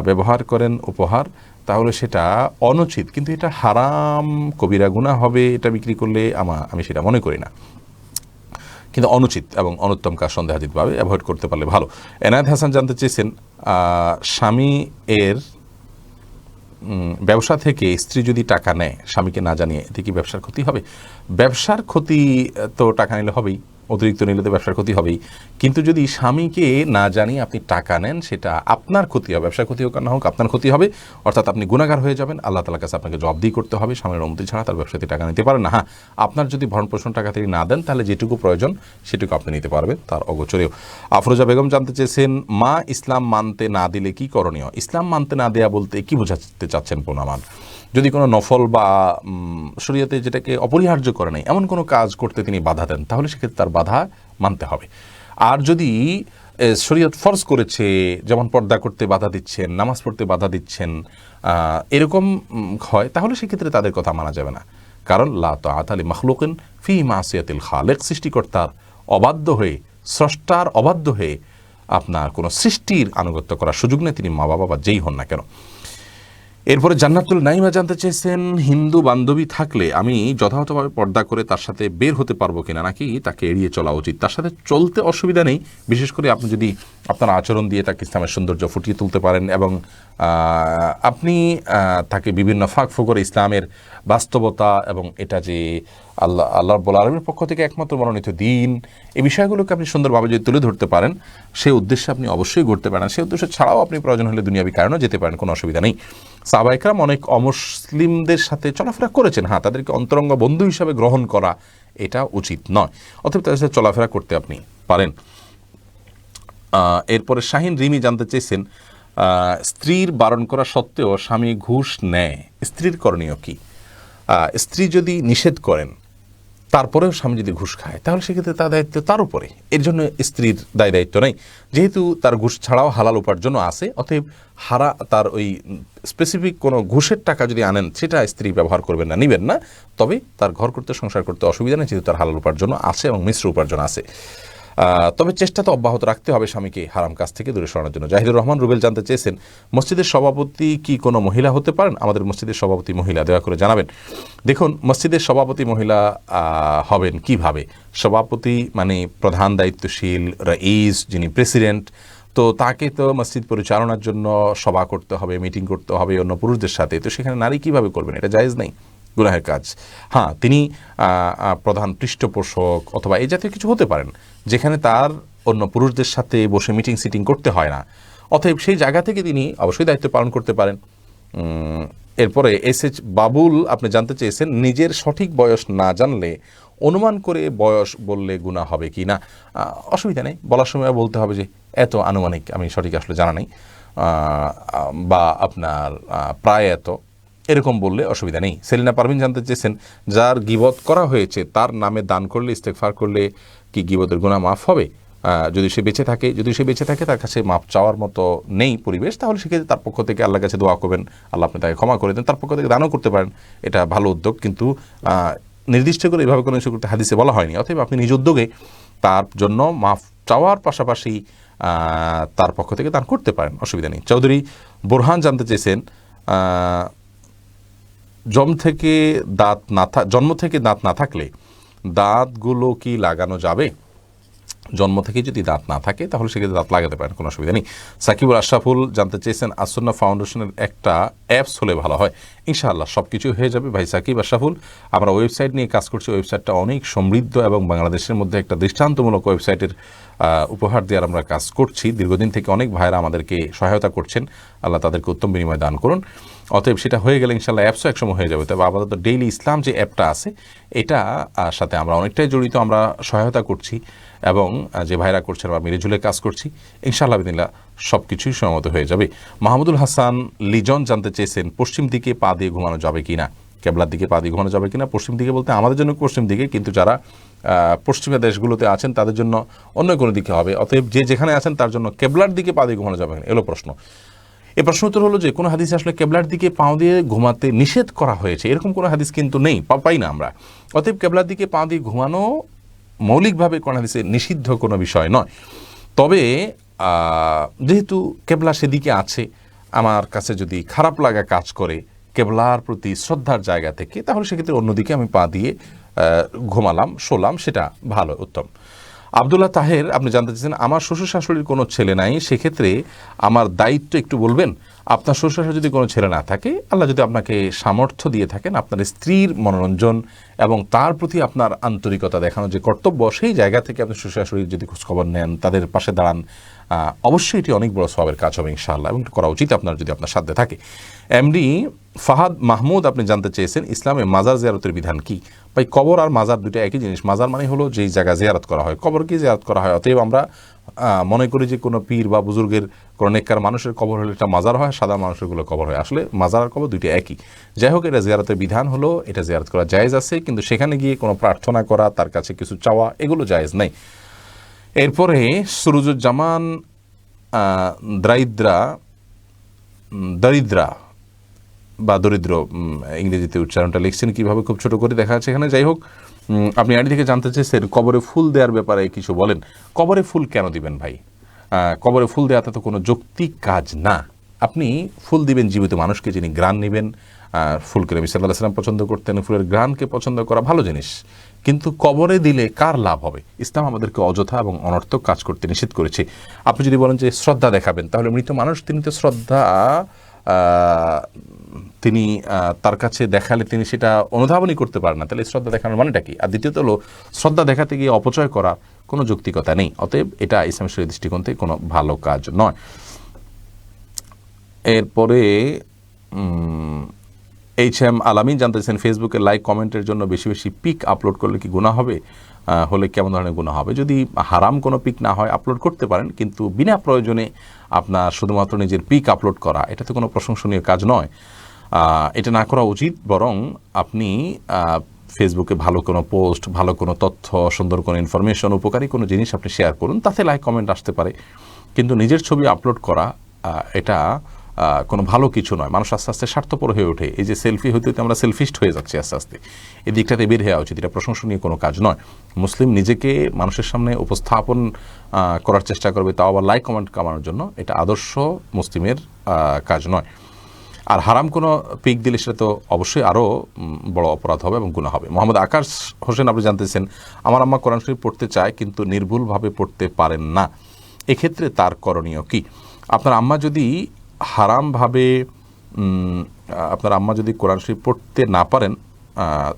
S2: ব্যবহার করেন উপহার, তাহলে সেটা অনুচিত, কিন্তু এটা হারাম কবিরা গুনাহ হবে এটা বিক্রি করলে, আমি সেটা মনে করি না, কিন্তু অনুচিত এবং অনুত্তম কাজ সন্দেহাতীতভাবে অ্যাভয়েড করতে পারলে ভালো। এনায়েত হাসান জানতে চেয়েছেন স্বামী এর ব্যবসা থেকে স্ত্রী যদি টাকা নেয় স্বামীকে না জানিয়ে, এতে কি ব্যবসার ক্ষতি হবে? ব্যবসার ক্ষতি তো টাকা নিলে হবেই, অতিরিক্ত নিলে তো ব্যবসার ক্ষতি হবেই। কিন্তু যদি স্বামীকে না জানিয়ে আপনি টাকা নেন, সেটা আপনার ক্ষতি হবে। ব্যবসার ক্ষতি হোক আর না হোক, আপনার ক্ষতি হবে। অর্থাৎ আপনি গুনাহগার হয়ে যাবেন, আল্লাহ তাআলার কাছে আপনাকে জবাবদিহি করতে হবে। স্বামীর অনুমতি ছাড়া তার ব্যবসাতে টাকা নিতে পারেন না। হ্যাঁ, আপনার যদি ভরণ পোষণ টাকা তিনি না দেন, তাহলে যেটুকু প্রয়োজন সেটুকু আপনি নিতে পারবেন, তার অগোচরেও। আফরোজা বেগম জানতে চেয়েছেন, মা ইসলাম মানতে না দিলে কি করণীয়? ইসলাম মানতে না দেয়া বলতে কি বোঝাতে চাচ্ছেন পোনামান? যদি কোনো নফল বা শরীয়তে যেটাকে অপরিহার্য করে নাই এমন কোনো কাজ করতে তিনি বাধা দেন, তাহলে সেক্ষেত্রে তার বাধা মানতে হবে। আর যদি শরীয়ত ফরজ করেছে, যেমন পর্দা করতে বাধা দিচ্ছেন, নামাজ পড়তে বাধা দিচ্ছেন, এরকম হয়, তাহলে সেক্ষেত্রে তাদের কথা মানা যাবে না। কারণ লা তাআতা লি মাখলুকিন ফি মাসিয়াতিল খালিক, সৃষ্টিকর্তার অবাধ্য হয়ে, স্রষ্টার অবাধ্য হয়ে আপনার কোনো সৃষ্টির আনুগত্য করার সুযোগ নেই, তিনি মা বাবা বা যেই হন না কেন। এরপরে জান্নাতুল নাইমা জানতে চেয়েছেন, হিন্দু বান্ধবী থাকলে আমি যথাযথভাবে পর্দা করে তার সাথে বের হতে পারবো কিনা, নাকি তাকে এড়িয়ে চলা উচিত? তার সাথে চলতে অসুবিধা নেই, বিশেষ করে আপনি যদি আপনার আচরণ দিয়ে তাকে ইসলামের সৌন্দর্য ফুটিয়ে তুলতে পারেন এবং আপনি তাকে বিভিন্ন ফাঁক ফোকরে ইসলামের বাস্তবতা এবং এটা যে আল্লাহ রাব্বুল আলামিনের পক্ষ থেকে একমাত্র মনোনীত দিন, এই বিষয়গুলোকে আপনি সুন্দরভাবে যদি তুলে ধরতে পারেন, সেই উদ্দেশ্যে আপনি অবশ্যই করতে পারেন। সেই উদ্দেশ্য ছাড়াও আপনি প্রয়োজন হলে দুনিয়াবি কারণেও যেতে পারেন, কোনো অসুবিধা নেই। সাহাবা ইকরাম অনেক অমুসলিমদের সাথে চলাফেরা করেছেন। হ্যাঁ, তাদেরকে অন্তরঙ্গ বন্ধু হিসাবে গ্রহণ করা এটা উচিত নয়, অতএব তাদের সাথে চলাফেরা করতে আপনি পারেন। এরপরে শাহিন রিমি জানতে চেয়েছেন, স্ত্রীর বারণ করা সত্ত্বেও স্বামী ঘুষ নেয়, স্ত্রীর করণীয় কি? স্ত্রী যদি নিষেধ করেন তারপরেও স্বামী যদি ঘুষ খায়, তাহলে সেক্ষেত্রে তার দায়িত্ব তার উপরে, এর জন্য স্ত্রীর দায়িত্ব নেই। যেহেতু তার ঘুষ ছাড়াও হালাল উপার্জন আছে, অতএব তার ওই স্পেসিফিক কোনো ঘুষের টাকা যদি আনেন, সেটা স্ত্রী ব্যবহার করবেন না, নিবেন না। তবে তার ঘর করতে, সংসার করতে অসুবিধা নেই, যেহেতু তার হালাল উপার্জন আছে এবং মিশ্র উপার্জন আছে। তবে চেষ্টা তো অব্যাহত রাখতে হবে স্বামীকে হারাম কাজ থেকে দূরে সরানোর জন্য। জাহিদুর রহমান রুবেল জানতে চেয়েছেন, মসজিদের সভাপতি কি কোনো মহিলা হতে পারেন? আমাদের মসজিদের সভাপতি মহিলা, দয়া করে জানাবেন। দেখুন, মসজিদের সভাপতি মহিলা হবেন কিভাবে? সভাপতি মানে প্রধান দায়িত্বশীল রাইস, যিনি প্রেসিডেন্ট, তো তাকে তো মসজিদ পরিচালনার জন্য সভা করতে হবে, মিটিং করতে হবে অন্য পুরুষদের সাথে, তো সেখানে নারী কিভাবে করবেন? এটা জায়েজ নেই, গুনাহের কাজ। হ্যাঁ, তিনি প্রধান পৃষ্ঠপোষক অথবা এই জাতীয় কিছু হতে পারেন, যেখানে তার অন্য পুরুষদের সাথে বসে মিটিং সিটিং করতে হয় না। অতএব সেই জায়গা থেকে তিনি অবশ্যই দায়িত্ব পালন করতে পারেন। এরপরে এসএইচ বাবুল আপনি জানতে চেয়েছেন, নিজের সঠিক বয়স না জানলে অনুমান করে বয়স বললে গুনাহ হবে কি না? অসুবিধা নেই, বলার সময় বলতে হবে যে এত আনুমানিক, আমি সঠিক আসলে জানা নেই, বা আপনার প্রায় এত, এরকম বললে অসুবিধা নেই। সেলিনা পারভিন জানতে চেয়েছেন, যার গীবত করা হয়েছে তার নামে দান করলে, ইস্তেগফার করলে কি গীবতের গুনাহ মাফ হবে? যদি সে বেঁচে থাকে, তার কাছে মাপ চাওয়ার মতো নেই পরিবেশ, তাহলে সেক্ষেত্রে তার পক্ষ থেকে আল্লাহর কাছে দোয়া করবেন, আল্লাহ আপনি তাকে ক্ষমা করে দেন, তার পক্ষ থেকে দানও করতে পারেন, এটা ভালো উদ্যোগ। কিন্তু নির্দিষ্ট করে এইভাবে কোনো কিছু করতে হাদিসে বলা হয়নি। অতএব আপনি নিজ উদ্যোগে তার জন্য মাফ চাওয়ার পাশাপাশি তার পক্ষ থেকে দান করতে পারেন, অসুবিধা নেই। চৌধুরী বোরহান জানতে চেয়েছেন, জন্ম থেকে দাঁত না থাকলে দাঁতগুলো কি লাগানো যাবে? জন্ম থেকে যদি দাঁত না থাকে তাহলে সেক্ষেত্রে দাঁত লাগাতে পারেন, কোনো অসুবিধা নেই। সাকিবুল আশরাফুল জানতে চেয়েছেন, আসন্না ফাউন্ডেশনের একটা অ্যাপস হলে ভালো হয়। ইনশাআল্লাহ সব কিছু হয়ে যাবে ভাই সাকিব আশরাফুল। আমরা ওয়েবসাইট নিয়ে কাজ করছি, ওয়েবসাইটটা অনেক সমৃদ্ধ এবং বাংলাদেশের মধ্যে একটা দৃষ্টান্তমূলক ওয়েবসাইটের উপহার দেওয়ার আমরা কাজ করছি। দীর্ঘদিন থেকে অনেক ভাইরা আমাদেরকে সহায়তা করছেন, আল্লাহ তাদেরকে উত্তম বিনিময় দান করুন। অতএব সেটা হয়ে গেলে ইনশাআল্লাহ অ্যাপসও একসময় হয়ে যাবে। তবে আপাতত ডেইলি ইসলাম যে অ্যাপটা আছে, এটা সাথে আমরা অনেকটাই জড়িত, আমরা সহায়তা করছি এবং যে ভাইরা করছেন আমরা মিলেঝুলে কাজ করছি। ইনশাআল্লাহ বিদিল্লাহ সব কিছুই সময়মতো হয়ে যাবে। মাহমুদুল হাসান লিজন জানতে চেয়েছেন, পশ্চিম দিকে পা দিয়ে ঘুমানো যাবে কি না? কেবলার দিকে পা দিয়ে ঘুমানো যাবে কি না? পশ্চিম দিকে বলতে আমাদের জন্য পশ্চিম দিকে, কিন্তু যারা পশ্চিমা দেশগুলোতে আছেন তাদের জন্য অন্য কোনো দিকে হবে। অতএব যে যেখানে আছেন তার জন্য কেবলার দিকে পা দিয়ে ঘুমানো যাবে না, এলো প্রশ্ন। এই প্রশ্ন উত্তর হলো যে কোনো হাদিসে আসলে কেবলার দিকে পাও দিয়ে ঘুমাতে নিষেধ করা হয়েছে এরকম কোনো হাদিস কিন্তু নেই, পাই না আমরা। অতএব কেবলার দিকে পা দিয়ে ঘুমানো মৌলিকভাবে কোন হাদিসে নিষিদ্ধ কোনো বিষয় নয়। তবে যেহেতু কেবলা সেদিকে আছে, আমার কাছে যদি খারাপ লাগা কাজ করে কেবলার প্রতি শ্রদ্ধার জায়গা থেকে, তাহলে সেক্ষেত্রে অন্যদিকে আমি পা দিয়ে ঘুমালাম, শোলাম, সেটা ভালো, উত্তম। আব্দুল্লাহ তাহের আপনি জানতে চাইছেন, আমার শ্বশুর শাশুড়ির কোনো ছেলে নাই, সেক্ষেত্রে আমার দায়িত্ব একটু বলবেন। আপনার শ্বশুর শাশুড়ি যদি কোনো ছেলে না থাকে, আল্লাহ যদি আপনাকে সামর্থ্য দিয়ে থাকেন, আপনার স্ত্রীর মনোরঞ্জন এবং তার প্রতি আপনার আন্তরিকতা দেখানো যে কর্তব্য, সেই জায়গা থেকে আপনি শ্বশুর শাশুড়ির যদি খোঁজখবর নেন, তাদের পাশে দাঁড়ান, অবশ্যই এটি অনেক বড় সওয়াবের কাজ হবে ইনশাআল্লাহ, এবং করা উচিত আপনার যদি আপনার সাধ্যে থাকে। এমডি ফাহাদ মাহমুদ আপনি জানতে চেয়েছেন, ইসলামে মাজার জিয়ারতের বিধান কি? ভাই, কবর আর মাজার দুটো একই জিনিস। মাজার মানে হলো যেই জায়গা জিয়ারত করা হয়, কবরকে জিয়ারত করা হয়। অতএব আমরা মনে করি যে কোনো পীর বা বুজুর্গের কোনো নেককার মানুষের কবর হলে এটা মাজার হয়, সাদা মানুষেরগুলো কবর হয়। আসলে মাজার আর কবর দুইটা একই। যাই হোক, এটা জিয়ারতের বিধান হলো, এটা জিয়ারত করা জায়েজ আছে, কিন্তু সেখানে গিয়ে কোনো প্রার্থনা করা, তার কাছে কিছু চাওয়া, এগুলো জায়েজ নাই। এরপরে সুরুজুজ্জামান দরিদ্রা বা দরিদ্র ইংরেজিতে উচ্চারণটা লিখছেন কীভাবে, খুব ছোট করে দেখা যাচ্ছে এখানে। যাই হোক, আপনি আইডি থেকে জানতে চেয়েছেন কবরে ফুল দেওয়ার ব্যাপারে কিছু বলেন। কবরে ফুল কেন দিবেন ভাই? কবরে ফুল দেওয়াতে তো কোনো যৌক্তিক কাজ না। আপনি ফুল দিবেন জীবিত মানুষকে, যিনি ঘ্রাণ নেবেন। ফুলকে নবী সাল্লাল্লাহু আলাইহি ওয়াসাল্লাম পছন্দ করতেন, ফুলের ঘ্রাণকে পছন্দ করা ভালো জিনিস, কিন্তু কবরে দিলে কার লাভ হবে? ইসলাম আমাদেরকে অযথা এবং অনর্থক কাজ করতে নিষেধ করেছে। আপনি যদি বলেন যে শ্রদ্ধা দেখাবেন, তাহলে মৃত মানুষ, তিনি তো শ্রদ্ধা তিনি তার কাছে দেখালে তিনি সেটা অনুধাবনই করতে পারেন না, তাহলে শ্রদ্ধা দেখানোর মানেটা কি? আর দ্বিতীয়ত হলো, শ্রদ্ধা দেখাতে গিয়ে অপচয় করার কোনো যৌক্তিকতা নেই। অতএব এটা ইসলামের শরীয়তের দৃষ্টিকোণ থেকে কোনো ভালো কাজ নয়। এরপরে এইচ.এম. আলামিন জানতে চাইছেন, ফেসবুকে লাইক কমেন্টের জন্য বেশি বেশি পিক আপলোড করলে কি গুনাহ হবে? হলে কেমন ধরনের গুনাহ হবে? যদি হারাম কোনো পিক না হয় আপলোড করতে পারেন, কিন্তু বিনা প্রয়োজনে আপনার শুধুমাত্র নিজের পিক আপলোড করা, এটা তো কোনো প্রশংসনীয় কাজ নয়। এটা না করা উচিত। বরং আপনি ফেসবুকে ভালো কোনো পোস্ট, ভালো কোনো তথ্য, সুন্দর কোনো ইনফরমেশন, উপকারী কোনো জিনিস আপনি শেয়ার করুন, তাতে লাইক কমেন্ট আসতে পারে। কিন্তু নিজের ছবি আপলোড করা, এটা কোনো ভালো কিছু নয়। মানুষ আস্তে আস্তে স্বার্থপর হয়ে ওঠে। এই যে সেলফি হইতে হইতে আমরা সেলফিস্ট হয়ে যাচ্ছি আস্তে আস্তে, এই দিকটাতে বের হওয়া উচিত। এটা প্রশংসনীয় কোনো কাজ নয়। মুসলিম নিজেকে মানুষের সামনে উপস্থাপন করার চেষ্টা করবে, তাও আবার লাইক কমেন্ট কামানোর জন্য, এটা আদর্শ মুসলিমের কাজ নয়। আর হারাম কোনো পিক দিলে সেটা তো অবশ্যই আরও বড় অপরাধ হবে এবং গুনাহ হবে। মোহাম্মদ আকাশ হোসেন আপনি জানতেছেন, আমার আম্মা কোরআন শরীফ পড়তে চায় কিন্তু নির্ভুলভাবে পড়তে পারেন না, এক্ষেত্রে তার করণীয় কি? আপনার আম্মা যদি হারামভাবে আপনার আম্মা যদি কোরআন শরীফ পড়তে না পারেন,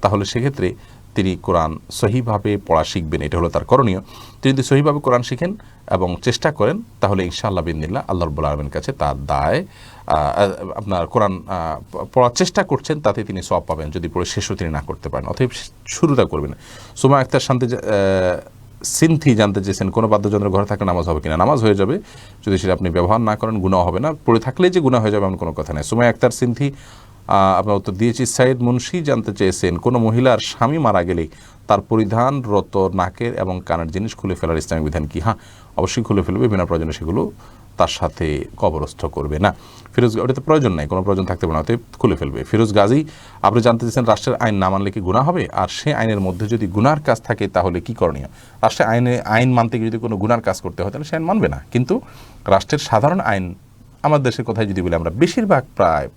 S2: তাহলে সেক্ষেত্রে তিনি কোরআন সহিভাবে পড়া শিখবেন, এটা হলো তার করণীয়। তিনি যদি সহিভাবে কোরআন শিখেন এবং চেষ্টা করেন, তাহলে ইনশাআল্লাহ বিইذনিল্লাহ আল্লাহ রাব্বুল আলামিনের কাছে তার দায়, আপনার কোরআন পড়ার চেষ্টা করছেন তাতে তিনি সওয়াব পাবেন, যদি পড়ে শেষও তিনি না করতে পারেন। অতএব শুরুটা করবেন। সুমা আক্তার শান্তি সিনথি জানতে চেয়েছেন, কোনো বাদ্যযন্ত্র ঘরে থাকলে নামাজ হবে কিনা? নামাজ হয়ে যাবে, যদি সেটা আপনি ব্যবহার না করেন গুনাহ হবে না। পড়ে থাকলে যে গুনাহ হয়ে যাবে এমন কোনো কথা নেই। সুমা আক্তার সিনথি আপনার উত্তর দিয়েছি। সাইদ মুন্সি জানতে চেয়েছেন, কোনো মহিলার স্বামী মারা গেলে তার পরিধানরত নাকের এবং কানের জিনিস খুলে ফেলার ইসলামিক বিধান কি? হ্যাঁ, অবশ্যই খুলে ফেলবে, বিনা প্রয়োজনে সেগুলো তার সাথে কবরস্থ করবে না। ফিরোজ, ওটা তো প্রয়োজন নাই, কোনো প্রয়োজন থাকতে পারে না, অতএব খুলে ফেলবে। ফিরোজ গাজী আপনি জানতে চেয়েছেন, রাষ্ট্রের আইন না মানলে কি গুনাহ হবে? আর সে আইনের মধ্যে যদি গুনার কাজ থাকে তাহলে কি করণীয়? রাষ্ট্রের আইন মানতে গিয়ে যদি কোনো গুনার কাজ করতে হয়, তাহলে সে আইন মানবে না। কিন্তু রাষ্ট্রের সাধারণ আইন, আমার দেশের কথাই যদি বলি, আমরা বেশিরভাগ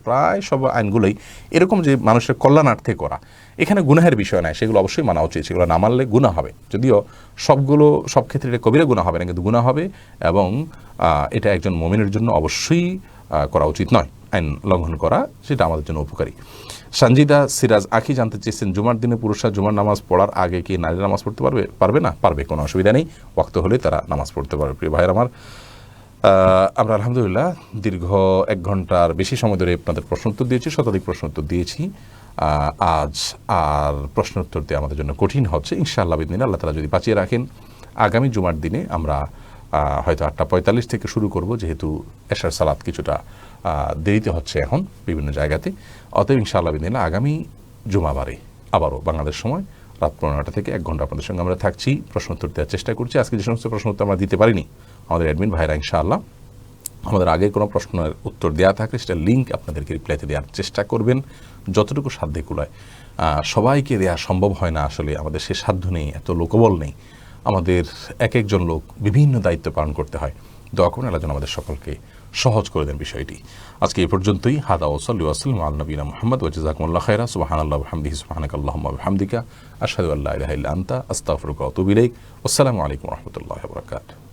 S2: প্রায় সব আইনগুলোই এরকম যে মানুষের কল্যাণার্থে করা, এখানে গুনাহের বিষয় নয়, সেগুলো অবশ্যই মানা উচিত। সেগুলো না মানলে গুনাহ হবে, যদিও সব ক্ষেত্রে এটা কবিরা গুনাহ হবে না, কিন্তু গুনাহ হবে, এবং এটা একজন মুমিনের জন্য অবশ্যই করা উচিত নয়। আইন লঙ্ঘন করা সেটা আমাদের জন্য উপকারী। সঞ্জিদা সিরাজ আখি জানতে চেয়েছেন, জুমার দিনে পুরুষরা জুমার নামাজ পড়ার আগে কি নারীরা নামাজ পড়তে পারবে না? পারবে, কোনো অসুবিধা নেই। ওয়াক্ত হলে তারা নামাজ পড়তে পারবে। প্রিয় ভাইয়ের আমার, আমরা আলহামদুলিল্লাহ দীর্ঘ 1 ঘন্টার বেশি সময় ধরে আপনাদের প্রশ্ন উত্তর দিয়েছি, শতাধিক প্রশ্ন উত্তর দিয়েছি। আজ আর প্রশ্ন উত্তর দিয়ে আমাদের জন্য কঠিন হচ্ছে। ইনশাআল্লাহ বিইذনিল্লাহ আল্লাহ তাআলা যদি বাঁচিয়ে রাখেন, আগামী জুমার দিনে আমরা হয়তো 8:45 থেকে শুরু করব, যেহেতু এশার সালাত কিছুটা দেরিতে হচ্ছে এখন বিভিন্ন জায়গাতে। অতএব ইনশাআল্লাহ বিইذনিল্লাহ আগামী জুমাবারে আবারও বাংলাদেশ সময় রাত 15টা থেকে 1 ঘন্টা আপনাদের সঙ্গে আমরা থাকছি, প্রশ্ন উত্তর দেওয়ার চেষ্টা করছি। আজকে যে সমস্ত প্রশ্ন উত্তর আমরা দিতে পারিনি, আমাদের অ্যাডমিন ভাইরা ইনশাআল্লাহ আমাদের আগের কোনো প্রশ্নের উত্তর দেওয়া থাকলে সেটা লিঙ্ক আপনাদেরকে রিপ্লাইতে দেওয়ার চেষ্টা করবেন, যতটুকু সাধ্যে কুলায়। সবাইকে দেওয়া সম্ভব হয় না, আসলে আমাদের সে সাধ্য নেই, এত লোকবল নেই। আমাদের এক একজন লোক বিভিন্ন দায়িত্ব পালন করতে হয়। দোয়া করুন আল্লাহ যেন আমাদের সকলকে সহজ করে দেন বিষয়টি। আজকে এই পর্যন্তই। হাদা ওয়া সাল্লি ওয়া সাল্লিমু আলা নবিয়িনা মুহাম্মদ ওয়া জাযাকুমুল্লাহু খাইরা। সুবহানাল্লাহি ওয়া বিহামদিহি সুবহানাকাল্লাহুম্মা ওয়া বিহামদিকা আশহাদু আল্লা ইলাহা ইল্লা আনতা আস্তাগফিরুকা ওয়া আতুবু ইলাইক। আসসালামু আলাইকুম ওয়া রাহমাতুল্লাহি ওয়া বারাকাতুহু।